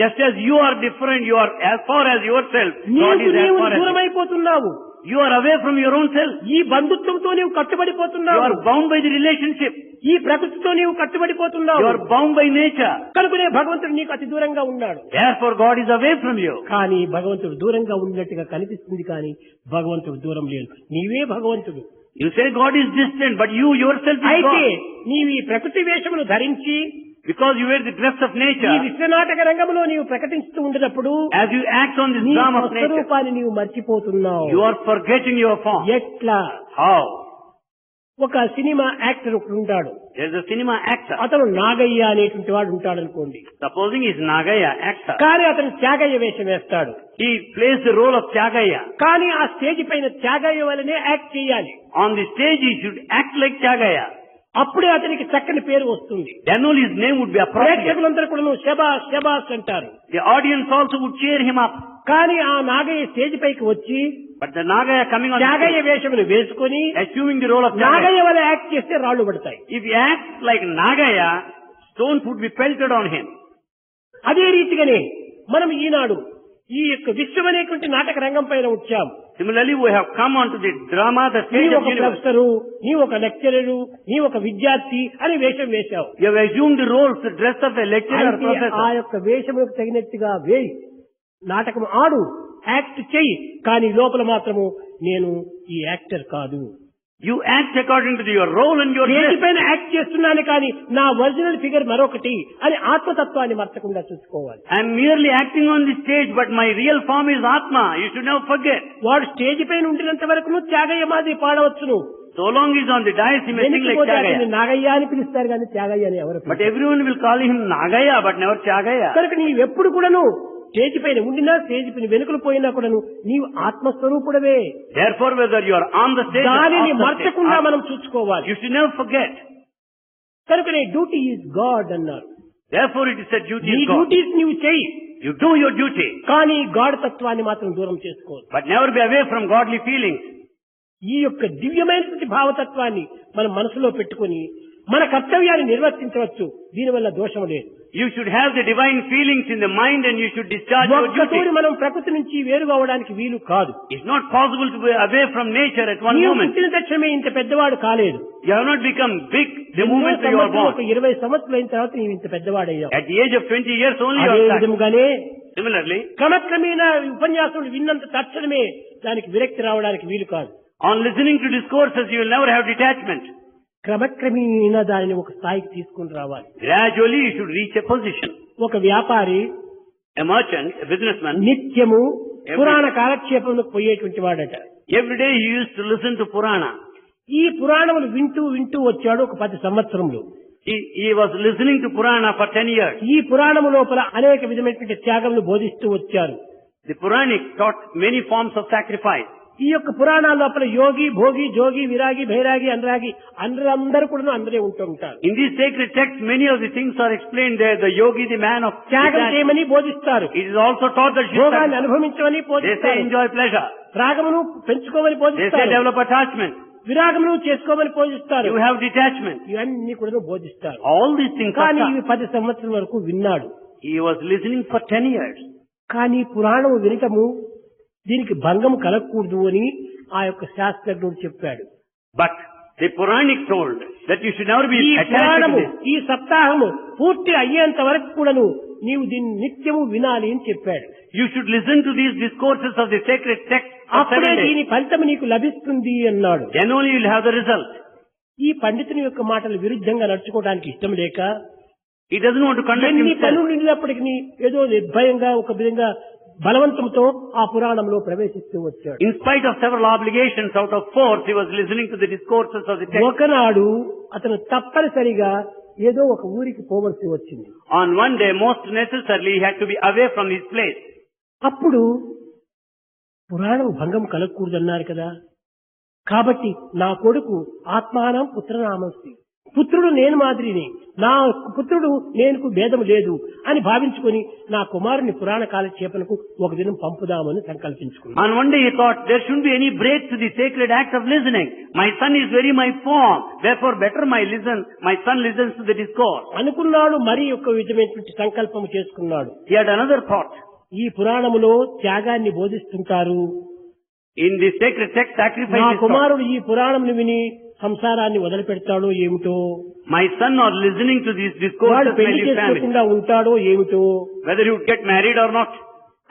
Just as you are different, you are as far as yourself. God is as నీవు far as దూరం అయిపోతున్నావు. you are away from your own self. ఈ బంధుత్వంతో నీవు You కట్టుబడిపోతున్నావు. are bound by the relationship. ఈ ప్రకృతితో నీవు కట్టుబడిపోతున్నావు. You are bound by nature. కనుకనే భగవంతుడు నీకు అతి దూరంగా ఉన్నాడు. Therefore God is away from you. కానీ భగవంతుడు దూరంగా ఉన్నట్టుగా కనిపిస్తుంది, కానీ భగవంతుడు దూరం లేదు. నీవే భగవంతుడు. You say God is distant, but you yourself is అయితే God. నీవు ఈ ప్రకృతి వేషమును ధరించి Because you wear the dress of ఈ nature, విశ్వనాటక రంగంలో నీవు ప్రకటించుతూ ఉండినప్పుడు as you act on this నీ drama of nature, స్వరూపాన్ని నీవు మర్చిపోతున్నావు. you are forgetting your form. ఎట్లా? How? ఒక సినిమా యాక్టర్ ఒకడు ఉంటాడు. There is a cinema actor. అతను నాగయ్య అనేటువంటి వాడు ఉంటాడు అనుకోండి. Supposing he is Nagaya actor. కానీ అతను త్యాగయ్య వేషం వేస్తాడు. He plays the role of Tyagaya. కానీ ఆ స్టేజ్ పైన త్యాగయ్య వల్లనే యాక్ట్ చేయాలి. On the stage he should act like Tyagaya. అప్పుడే అతనికి చక్కని పేరు వస్తుంది. Then only his name would be appropriate. ప్రేక్షకులందరూ కూడా శబాష్ శబాష్ అంటారు. The audience also would cheer him up. కానీ ఆ నాగయ్య స్టేజ్ పైకి వచ్చి But the Nagaya coming on the Tyagayya stage, వేషమును వేసుకొని assuming the role of Tyagaya. Nagaiah వల్ల యాక్ట్ చేస్తే రాళ్లు పడతాయి. If he acts like Nagaya, stones would be pelted on him. అదే రీతిగానే మనం ఈనాడు ఈ యొక్క విశ్వం అనేటువంటి నాటక రంగం పైన వచ్చాం. Similarly, we have come onto the drama, the నీ stage of ఒక universe. ప్రొఫెసరు, నీ ఒక లెక్చరరు, నీ ఒక విద్యార్థి అని వేషం వేశావు. You have assumed the roles, the dress of a lecturer or అయితే professor. ఆ యొక్క వేషములకు తగినట్టుగా వేయి, నాటకం ఆడు, యాక్ట్ చెయ్యి. కానీ లోపల మాత్రము నేను ఈ యాక్టర్ కాదు. You act according to your role and your stage dress. పైన యాక్ట్ చేస్తున్నాను కానీ నా ఒరిజినల్ ఫిగర్ మరొకటి అని ఆత్మతత్వాన్ని మర్చకుండా చూసుకోవాలి. I am merely acting on the stage, but my real form is Atma. You should never forget. వాడు స్టేజ్ పైన ఉండినంత వరకు త్యాగయ్య మాదిరి పాడవచ్చును. So long he's on the dais, he may sing like వెనక్కిపోతే అతన్ని Tyagaya. నాగయ్య అని పిలుస్తారు కానీ త్యాగయ్య అని ఎవరు But పిలుస్తారు? everyone will call him Nagaya, but never Tyagaya. కనుక నీవెప్పుడు కూడాను స్టేజ్ పైన ఉండినా, స్టేజ్ పైన వెనుకలు పోయినా కూడాను నీవు ఆత్మస్వరూపుడవే. Therefore, whether you are on the stage or దానిని off the మర్చకుండా stage, మనం చూసుకోవాలి. you should never forget. కనుకనే డ్యూటీ ఈజ్ గాడ్ అన్నారు. Therefore, it is a duty నీ of God. డ్యూటీస్ నీవు చెయ్యి, You do your duty, కానీ గాడ్ తత్వాన్ని మాత్రం దూరం చేసుకోవాలి. but never be away from godly feelings. ఈ యొక్క దివ్యమైనటువంటి భావతత్వాన్ని మనం మనసులో పెట్టుకొని మన కర్తవ్యాన్ని నిర్వర్తించవచ్చు. దీనివల్ల దోషం లేదు. You should have the divine feelings in the mind and you should discharge your duty. ఒక్కతోడి మనం ప్రకృతి నుంచి వేరుగా అవడానికి వీలు కాదు. It's not possible to be away from nature at one నీవు moment. పుట్టిన తక్షణమే ఇంత పెద్దవాడు కాలేదు. You have not become big the ఎన్నో moment you are సంవత్సరాలు, born. ఒక 20 సంవత్సరాలు అయిన తర్వాత నీవు ఇంత పెద్దవాడయ్యావు. At the age of 20 years only you అదే are starting. విధముగానే Similarly, క్రమక్రమేణా ఉపన్యాసములు విన్నంత తక్షణమే దానికి విరక్తి రావడానికి వీలు కాదు. on listening to discourses you will never have detachment. క్రమక్రమేణా దానిని ఒక స్థాయికి తీసుకుని రావాలి. Gradually you should reach a position. ఒక వ్యాపారి A merchant, a businessman, నిత్యము పురాణ కాలక్షేపములకు పోయేటువంటి వాడట. Every day he used to listen to Purana. ఈ పురాణములు వింటూ వింటూ వచ్చాడు ఒక 10 సంవత్సరములు. He was listening to Purana for 10 years. ఈ పురాణము లోపల అనేక విధమైనటువంటి త్యాగములు బోధిస్తూ వచ్చారు. The Puranic taught many forms of sacrifice. ఈ యొక్క పురాణాల లోపల యోగి, భోగి, జోగి, విరాగి, భైరాగి, అనురాగి అందరూ కూడా అందరే ఉంటూ ఉంటారు. In these sacred texts, many of the things are explained there. The yogi, the man of త్యాగం చేయమని బోధిస్తారు. It is also taught that భోగాన్ని అనుభవించమని they say బోధిస్తారు. enjoy pleasure. రాగమును పెంచుకోమని They say బోధిస్తారు. develop attachment. విరాగమును చేసుకోమని బోధిస్తారు. You have detachment. ఇవన్నీ కూడా బోధిస్తారు. All these things are కానీ taught. ఇవి 10 సంవత్సరం వరకు విన్నాడు. He was listening for 10 years. కానీ పురాణము వినటము దీనికి భంగం కలగకూడదు అని ఆ యొక్క శాస్త్రజ్ఞుడు చెప్పాడు. But the Puranic told that you should never be ఈ attached to పురాణము this. ఈ సప్తాహము పూర్తి అయ్యేంత వరకు కూడాను నీవు దీన్ని నిత్యము వినాలి అని చెప్పాడు. You should listen to these discourses of the sacred text for అప్పుడే 7 days. దీని ఫలితం నీకు లభిస్తుంది అన్నాడు. Then only you will have the result. ఈ పండితుని యొక్క మాటలు విరుద్ధంగా నడుచుకోవడానికి ఇష్టం లేక He doesn't want to conduct ఎన్ని himself. పనులు నిండినప్పటికీ ఏదో నిర్భయంగా ఒక విధంగా బలవంతంతో ఆ పురాణంలో ప్రవేశిస్తూ వచ్చాడు. In spite of several obligations, out of force, he was listening to the discourses of the text. ఒకనాడు అతను తప్పనిసరిగా ఏదో ఒక ఊరికి పోవలసి వచ్చింది. On one day, most necessarily, he had to be away from his place. అప్పుడు పురాణం భంగం కలగకూడదన్నారు కదా, కాబట్టి నా కొడుకు ఆత్మానం పుత్రనామస్తి, పుత్రుడు నేను మాదిరిని, నా పుత్రుడు నేనుకు భేదం లేదు అని భావించుకొని నా కుమారుని పురాణ కాలక్షేపణకు ఒక దినం పంపుదామని సంకల్పించుకున్నాను. On one day he thought, there shouldn't be any break to the sacred act of listening. My son is very my form. Therefore better my son listens to the discourse. అనుకున్నాడు. మరి ఒక విధమైనటువంటి సంకల్పం చేసుకున్నాడు. He had another thought. ఈ పురాణములో త్యాగాన్ని బోధిస్తుంటారు. In the sacred text, sacrifice నా is taught. కుమారుడు ఈ పురాణంను విని సంసారాన్ని వదిలిపెడతాడో ఏమిటో, My son not listening to these వాడు discourses may పెళ్లి leave family. చేసుకోకుండా ఉంటాడో ఏమిటో Whether he would get married or not.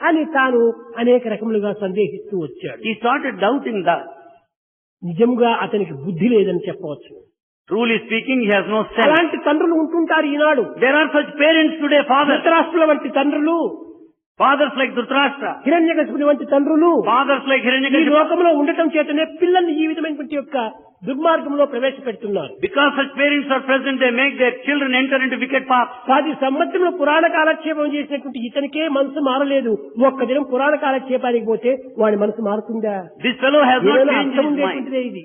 అని తాను అనేక రకములుగా సందేహిస్తూ వచ్చాడు. He started doubting that. నిజంగా అతనికి బుద్ధి లేదని చెప్పవచ్చు. Truly speaking, he has no sense. అలాంటి తండ్రులు ఉంటుంటారు ఈనాడు. There are such parents today, fathers. ధృతరాష్ట్రుల వంటి తండ్రులు, Fathers like Dhritarashtra. హిరణ్యకశిపుని వంటి తండ్రులు Fathers like ఈ Hiranyakashipu. లోకంలో ఉండటం చేతనే పిల్లల్ని ఈ విధమైనటువంటి యొక్క దుర్మార్గంలో ప్రవేశపెడుతున్నారు. Because such parents are present, they make their children enter into wicked paths. 10 సంవత్సరంలో పురాణ కాలక్షేపం చేసినటువంటి ఇతనికే మనసు మారలేదు. ఒక్క దినం పురాణ కాలక్షేపానికి పోతే వాడి మనసు మారుతుందా? This fellow has not ఏదైనా changed అర్థం his mind. ఉండేటువంటిదే ఇది.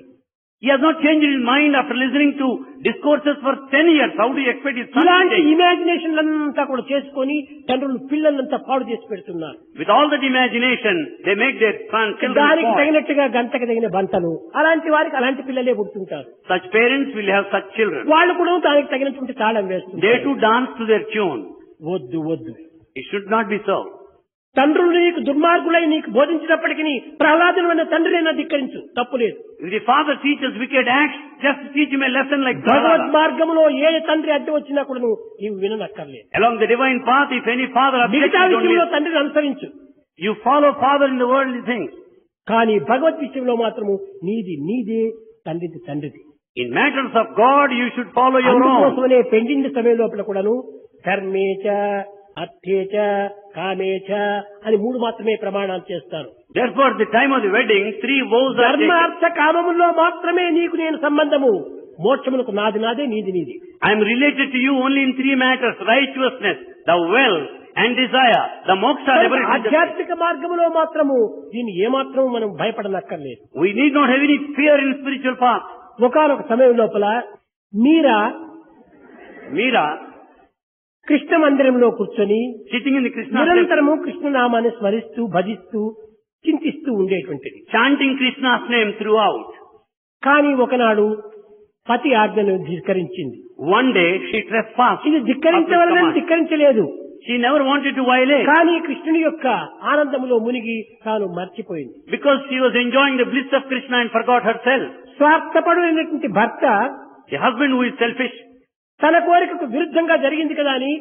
He has not changed his mind after listening to discourses for 10 years. How do you expect his son to ఇలాంటి change? ఇమాజినేషన్లంతా కూడా చేసుకొని తండ్రులు పిల్లలంతా పాడు చేసి పెడుతున్నారు. With all that imagination, they make their children దానికి spoil. తగినట్టుగా గంటకు తగిన బంటలు, అలాంటి వారికి అలాంటి పిల్లలే పుడుతుంటారు. Such parents will have such children. వాళ్ళు కూడా దానికి తగినటువంటి తాళం They వేస్తుంటారు. too dance to their tune. వద్దు వద్దు, It should not be so. తండ్రులు నీకు దుర్మార్గులై నీకు బోధించినప్పటికీ ప్రహ్లాదుని అన్న తండ్రినైనా ధిక్కరించు, తప్పు లేదు. If the father teaches wicked acts, just teach him a lesson like భగవద్ Prahlada. మార్గంలో ఏ తండ్రి అడ్డు వచ్చినా కూడా నీవు విననక్కర్లేదు. Along the divine path, if any father objects, మిగతా you don't విషయంలో listen. తండ్రిని అనుసరించు, You follow father in the worldly things. కానీ భగవద్ విషయంలో మాత్రము నీదే, తండ్రిది తండ్రిది. In matters of God, you should follow your own. అందుకోసమనే పెండింది సమయం లోపల కూడాను కర్మేచ, అర్థేచ, కామేచ అని 3 మాత్రమే ప్రమాణాలు చేస్తారు. Therefore, at the time of the wedding, 3 vows are taken. ధర్మార్థ కామముల్లో మాత్రమే నీకు నేను సంబంధము, మోక్షమునకు నాదే నీది. I am related to you only in 3 matters: righteousness, the wealth, and desire. The moksha never is. ఆధ్యాత్మిక మార్గములో మాత్రము దీన్ని ఏమాత్రం మనం భయపడనక్కర్లేదు. We need not have any fear in spiritual path. ఒకానొక సమయం లోపల Meera, కృష్ణ మందిరంలో కూర్చొని sitting in the Krishna temple, నిరంతరము కృష్ణనామాన్ని స్మరిస్తూ భజిస్తూ చింతిస్తూ ఉండేటువంటిది. chanting Krishna's name throughout. కానీ ఒకనాడు పతి ఆజ్ఞను ధిక్కరించింది. One day, she trespassed. ఇది ధిక్కరించవలనని ధిక్కరించలేదు. She never wanted to violate. కానీ కృష్ణుని యొక్క ఆనందములో మునిగి తాను మర్చిపోయింది. Because she was enjoying the bliss of Krishna and forgot herself. స్వార్థపడునటువంటి భర్త The husband who is selfish, తన కోరికకు విరుద్ధంగా జరిగింది కదా అని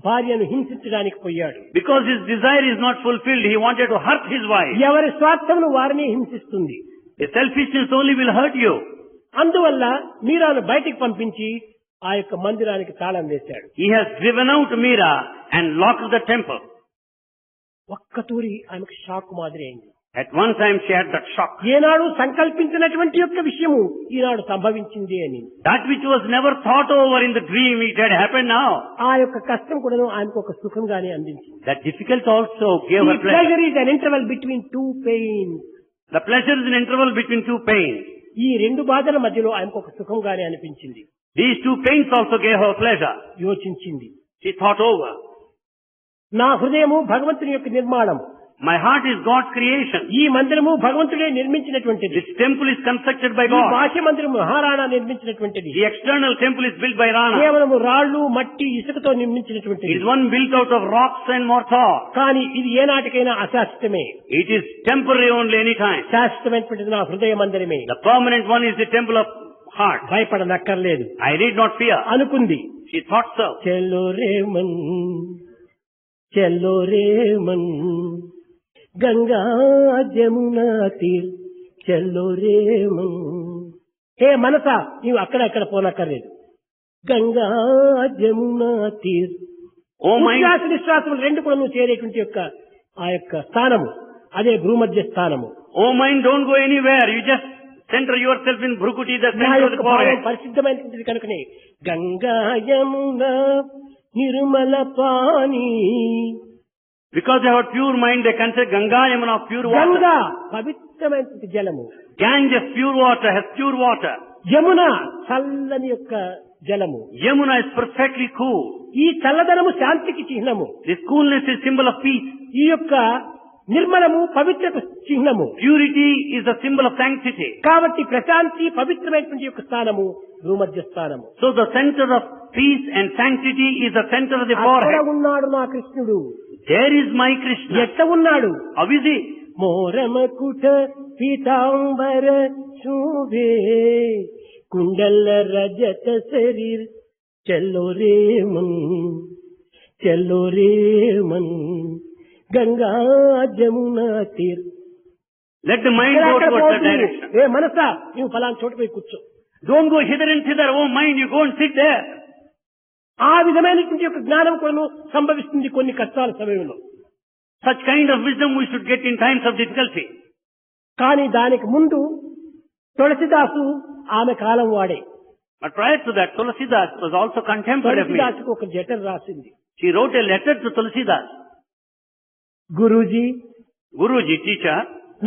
భార్యను హింసించడానికి పోయాడు. because his desire is not fulfilled, he wanted to hurt his wife. ఎవరి స్వార్థమును వారిని హింసిస్తుంది. The selfishness only will hurt you. అందువల్ల మీరాను బయటికి పంపించి ఆ యొక్క మందిరానికి తాళం వేశాడు. He has driven out Meera and locked the temple. ఒక్క తూరి ఆమెకు షాక్ మాదిరి అయింది. At one time she had that shock. ఏనాడు సంకల్పించినటువంటి యొక్క విషయము ఈనాడు సంభవించింది అని. That which was never thought over in the dream, it had happened now. ఆ యొక్క కష్టం కూడా ఆమెకు ఒక సుఖంగానే అందించింది. That difficult also gave her pleasure. Pleasure is an interval between two pains. The pleasure is an interval between two pains. ఈ రెండు బాధల మధ్యలో ఆమెకు ఒక సుఖంగానే అనిపించింది. These two pains also gave her pleasure. యోచించింది. She thought over. నా హృదయము భగవంతుని యొక్క నిర్మాణం. My heart is God's creation. ఈ మందిరము భగవంతుడే నిర్మించినటువంటిది. This temple is constructed by ఈ God. బాహ్య మందిరము Maharana నిర్మించినటువంటిది. The external temple is built by Rana. కేవలము రాళ్లు మట్టి ఇసుకతో నిర్మించినటువంటిది. It is one built out of rocks and mortar. కానీ ఇది ఏనాటికైనా అశాశ్వతమే. It is temporary only any time. శాశ్వతమైనటువంటిది నా హృదయ మందిరమే. The permanent one is the temple of heart. భయపడనక్కర్లేదు I need not fear. అనుకుంది. She thought so. చెల్లో రేమన్ గంగా జమునా తీర్ చెల్లో రేమన్. హే మనసా నీవు అక్కడ పోనక్కర్లేదు. గంగా జమునా తీర్. ఉచ్ఛ్వాస నిశ్వాసములు రెండు కూడా నువ్వు చేరేటువంటి యొక్క ఆ యొక్క స్థానము అదే భూమధ్య స్థానము. Oh mind, don't go anywhere. You just center yourself in Bhrukuti, the center of the forehead. పరిశుద్ధమైనటువంటిది కనుకనే గంగా యమునా నిర్మల పాని. Because they have pure mind, they consider Ganga Yamuna pure water. Ganga పవిత్రమైనటువంటి జలము. Ganges pure water, has pure water. Yamuna చల్లని యొక్క జలము. Yamuna is perfectly cool. ఈ చల్లదనము శాంతికి చిహ్నము. This coolness is symbol of peace. ఈ యొక్క నిర్మలము పవిత్రకు చిహ్నము. Purity is a symbol of sanctity. కాబట్టి ప్రశాంతి పవిత్రమైనటువంటి యొక్క స్థానము భూమధ్య స్థానము. So the center of peace and sanctity is the center of the అక్కడ forehead. ఉన్నాడు నా కృష్ణుడు. There is my Krishna. ఎట్ట ఉన్నాడు? How is he? మోరమకుట పీతాంబర శోభే కుండల రజత శరీర్ చెల్లో Raman Ganga Jamuna తీర్. Let the mind go towards that direction. ఏ మనసా నువ్వు ఫలానా చోటు పోయి కూర్చో. Don't go hither and thither. Oh mind, you go and sit there. ఆ విధమైనటువంటి యొక్క జ్ఞానం కూడా సంభవిస్తుంది కొన్ని కష్టాల సమయంలో. Such kind of wisdom we should get in times of difficulty. కానీ దానికి ముందు తులసిదాసు ఆమె కాలం వాడే. But prior to that, Tulsidas was also contemporary of me. తులసిదాసుకు ఒక లెటర్ రాసింది. She wrote a letter to Tulsidas. Guruji, Guruji, teacher,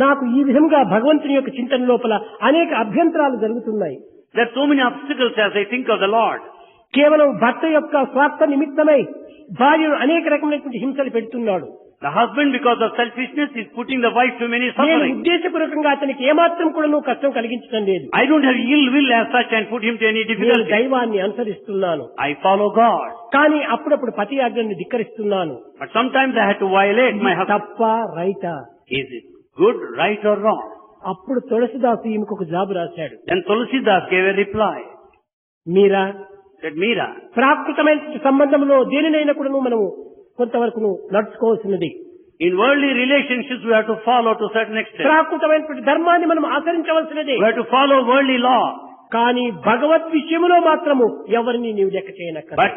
నాకు ఈ విధంగా భగవంతుని యొక్క చింతన లోపల అనేక అభ్యంతరాలు జరుగుతున్నాయి. there are so many obstacles as I think of the Lord. కేవలం భర్త యొక్క స్వార్థ నిమిత్తమై భార్యను అనేక రకమైనటువంటి హింసలు పెడుతున్నాడు. The husband, because of selfishness, is putting the wife to many నేను suffering. ఉద్దేశపూర్వకంగా అతనికి ఏమాత్రం కూడా కష్టం కలిగించడం లేదు. I don't have ill will as such and put him to any నేను difficulty. దైవాన్ని అనుసరిస్తున్నాను. I follow God. కానీ అప్పుడప్పుడు పతి ఆజ్ఞను ధిక్కరిస్తున్నాను. But sometimes I had to violate my husband. తప్ప రైటా? Is it good, right or wrong? అప్పుడు తులసిదాసు ఈమెకు ఒక జాబు రాశాడు. Then Tulsidas gave a reply. Meera, Said, Meera, ప్రాకృతమైన సంబంధంలో దేనినైనా కూడా మనము కొంతవరకు నడుచుకోవాల్సినది. in worldly relationships we have to follow to a certain extent. ప్రాకృతమైనటువంటి ధర్మాన్ని మనం ఆచరించవలసినదే. We have to follow worldly law. కానీ భగవద్ విషయంలో మాత్రము ఎవరిని నీవు లెక్క చేయనక్క. But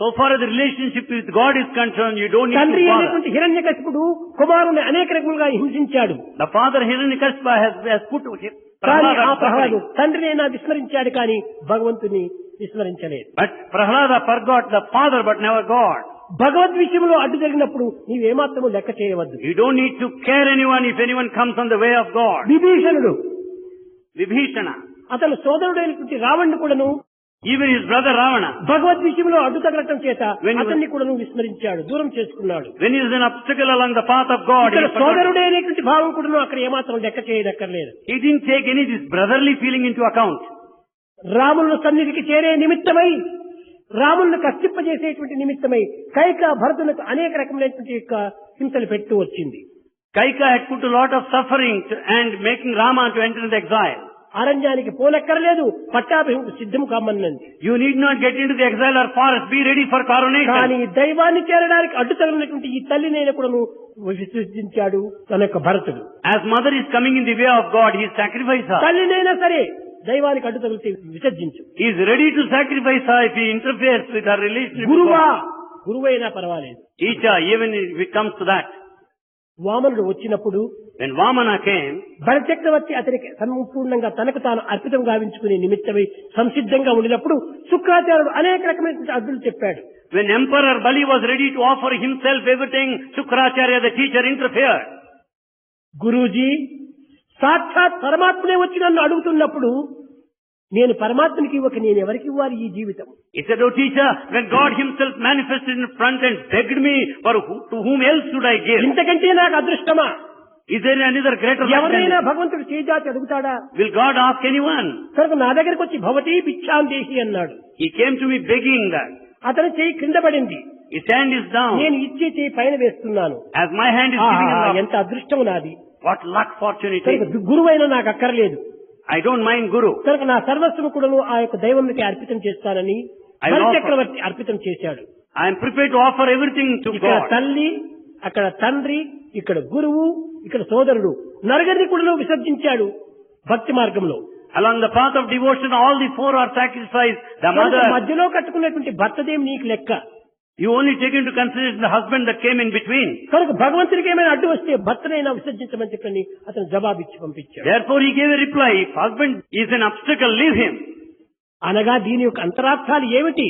so far as the relationship with God is concerned, you don't need తండ్రి to follow. అయినటువంటి హిరణ్యకశిపుడు కుమారుని అనేక రకములుగా హింసించాడు. The father Hiranyakashipu has put him. కానీ ఆ Prahlada ప్రహ్లాదు suffering. తండ్రినైనా విస్మరించాడు కానీ భగవంతుని విస్మరించలేదు. But Prahlada forgot the father but never God. భగవద్ విషయంలో అడ్డు జరిగినప్పుడు నీవేమాత్రము లెక్క చేయవద్దు. You don't need to care anyone if anyone comes on the way of God. విభీషణుడు Vibhishana, అతను సోదరుడైనటువంటి రావణుడు కూడాను even his brother Ravana, భగవద్ విషయంలో అడ్డు తగలటం చేత When you- అతన్ని కూడాను విస్మరించాడు, దూరం చేసుకున్నాడు. when he is an obstacle along the path of God, ఇక్కడ he forgot. సోదరుడైనటువంటి భావం కూడాను అక్కడ ఏమాత్రం లెక్క చేయదక్కర్లేదు. He didn't take any of this brotherly feeling into account. రాముల సన్నిధికి చేరే నిమిత్తమై, రాములను కష్టింపజేసేటువంటి నిమిత్తమై కైక భరతులకు అనేక రకమైనటువంటి యొక్క హింసలు పెడుతూ వచ్చింది. Kaika had put a lot of suffering and making Rama to enter into exile. అరణ్యానికి పోనక్కర్లేదు, పట్టాభిషేకం సిద్ధం కామన్నది. You need not get into the exile or forest. Be ready for కానీ coronation. దైవాన్ని చేరడానికి అడ్డు తగిలినటువంటి ఈ తల్లినైనా కూడా విసర్జించాడు తన యొక్క భరతుడు. As mother is coming in the way of God, he sacrificed her. తల్లినైనా సరే దైవానికి అడ్డు తగిలితే విసర్జించు. He is ready to sacrifice her if he interferes with her relationship with గురువా, God. గురువైనా పర్వాలేదు. Teacher, even if it comes to that. వామనుడు వచ్చినప్పుడు When Vamana came, బలచక్రవర్తి అతనికి సంపూర్ణంగా తనకు తాను అర్పితం గావించుకునే నిమిత్తమై సంసిద్ధంగా ఉండినప్పుడు శుక్రాచార్యుడు అనేక రకమైన అడ్డులు చెప్పాడు. when Emperor Bali was ready to offer himself everything, Shukracharya the teacher interfered. Guruji సాక్షాత్ పరమాత్మనే వచ్చి నన్ను అడుగుతున్నప్పుడు నేను పరమాత్మనికి ఇవ్వక నేను ఎవరికి ఇవ్వాలి ఈ జీవితం? He said, "Oh teacher, when God himself manifested in front and begged me, to whom else should I give? ఇంతకంటే నాకు అదృష్టమా? Is there another greater luck than ఎవరైనా this? భగవంతుడు చేజాతి అడుగుతాడా? Will God ask anyone?" కనుక నా దగ్గరికి వచ్చి భవతీ భిక్షాం దేహి అన్నాడు. He came to me begging that. అతని చేయి క్రింద పడింది. His hand is down. నేను ఇచ్చే చేయి పైన వేస్తున్నాను. As my hand is giving him up. ఎంత అదృష్టం నాది. What luck, fortune it కనుక is. గురువైనా నాకు అక్కర్లేదు. I don't mind Guru. కనుక నా సర్వస్వం కూడాను ఆ యొక్క దైవంకి అర్పితం చేస్తానని చక్రవర్తి అర్పితం చేశాడు. I am prepared to offer everything to ఇక్కడ God. తల్లి, అక్కడ తండ్రి, ఇక్కడ గురువు, ఇక్కడ సోదరుడు నలుగురిని కూడా విసర్జించాడు భక్తి మార్గంలో. Along the path of devotion, all the four are sacrificed. The కనుక mother, మధ్యలో కట్టుకున్నటువంటి భర్తదేం నీకు లెక్క. you only take into consideration the husband that came in between. కనుక భగవంతుడికి ఏమైనా అడ్డు వస్తే భర్తనైనా విసర్జించమని చెప్పని అతను జవాబిచ్చి పంపించాడు. Therefore he gave a reply, if husband is an obstacle, leave him. అనగా దీని యొక్క అంతరార్థాలు ఏమిటి?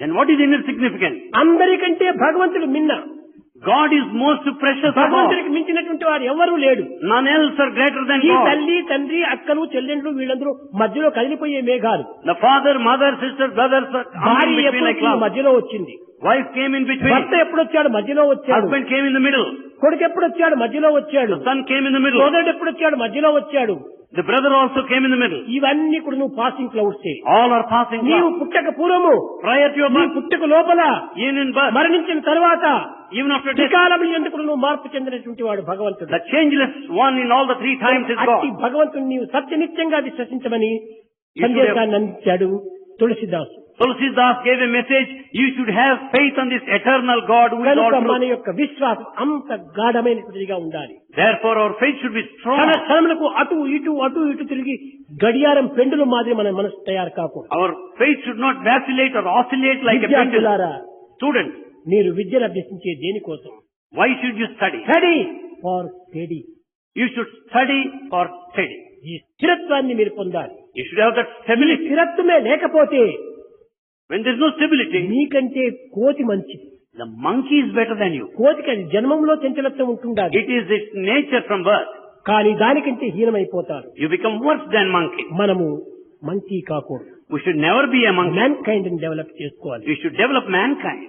Then what is the inner significance? అందరికంటే భగవంతుడు మిన్న. God is most precious of all. భగవంతుడికి మించినటువంటి వారు ఎవరూ లేడు. None else are greater than ఈ God. తల్లి, తండ్రి, అక్కలు, చెల్లెండ్లు వీళ్ళందరూ మధ్యలో కదిలిపోయే మేఘాలు. The father, mother, sister, brothers are in భార్య between like ఎప్పుడు clouds. మధ్యలో వచ్చింది. Wife came in between. భర్త ఎప్పుడు వచ్చాడు? మధ్యలో వచ్చాడు. Husband came in the middle. కొడుకు ఎప్పుడు వచ్చాడు? మధ్యలో వచ్చాడు. The son came in the middle. సోదరుడు ఎప్పుడు వచ్చాడు? మధ్యలో వచ్చాడు. The brother also came in the middle. ఇవన్నీ కూడా నువ్వు passing clouds. All are passing నీవు clouds. పుట్టక పూర్వము, Prior to your నీ birth, పుట్టుక లోపల, even in birth, మరణించిన తర్వాత even after death, త్రికాలములు ఎందుకు నువ్వు మార్పు చెందినటువంటి వాడు భగవంతుడు. the changeless one in all the three times is అట్టి God. భగవంతుని నీవు సత్యనిత్యంగా విశ్వసించమని సందేశాన్ని అందించాడు తులసిదాసు. Tulsidas gave a message, you should have faith on this eternal God who is all కనుక మన truth. యొక్క విశ్వాసం అంత గాఢమైనటువంటిదిగా ఉండాలి. Therefore our faith should be strong. క్షణ క్షణములకు అటు ఇటు తిరిగి గడియారం పెండుల మాదిరి మన మనసు తయారు కాకూడదు. Our faith should not vacillate or oscillate like a pendulum. విద్యార్థులారా, Students, మీరు విద్యను అభ్యసించే దేనికోసం? why should you study? Study for study. You should study for study. ఈ స్థిరత్వాన్ని మీరు పొందాలి. You should have that ఈ stability. స్థిరత్వమే లేకపోతే When there is no stability, నీకంటే కోతి మంచిది. the monkey is better than you. కోతికి అది జన్మంలో చంచలత్వం ఉంటుండాలి. It is its nature from birth. కానీ దానికంటే హీనమైపోతారు. You become worse than monkey. మనము మంకీ కాకూడదు. We should never be a monkey. Man kind develop చేసుకోవాలి. We should develop mankind.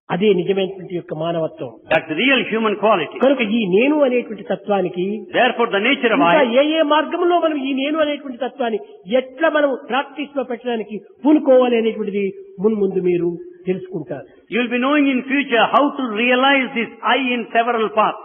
అదే నిజమైనటువంటి యొక్క మానవత్వం. That's the real human quality. కనుక ఈ నేను అనేటువంటి తత్వానికి Therefore the nature of ఇంకా I, ఏ మార్గంలో మనం ఈ నేను అనేటువంటి తత్వాన్ని ఎట్లా మనం ప్రాక్టీస్ లో పెట్టడానికి పూనుకోవాలి అనేటువంటిది ముందు మీరు తెలుసుకుంటారు. you will be knowing in future how to realize this I in several paths.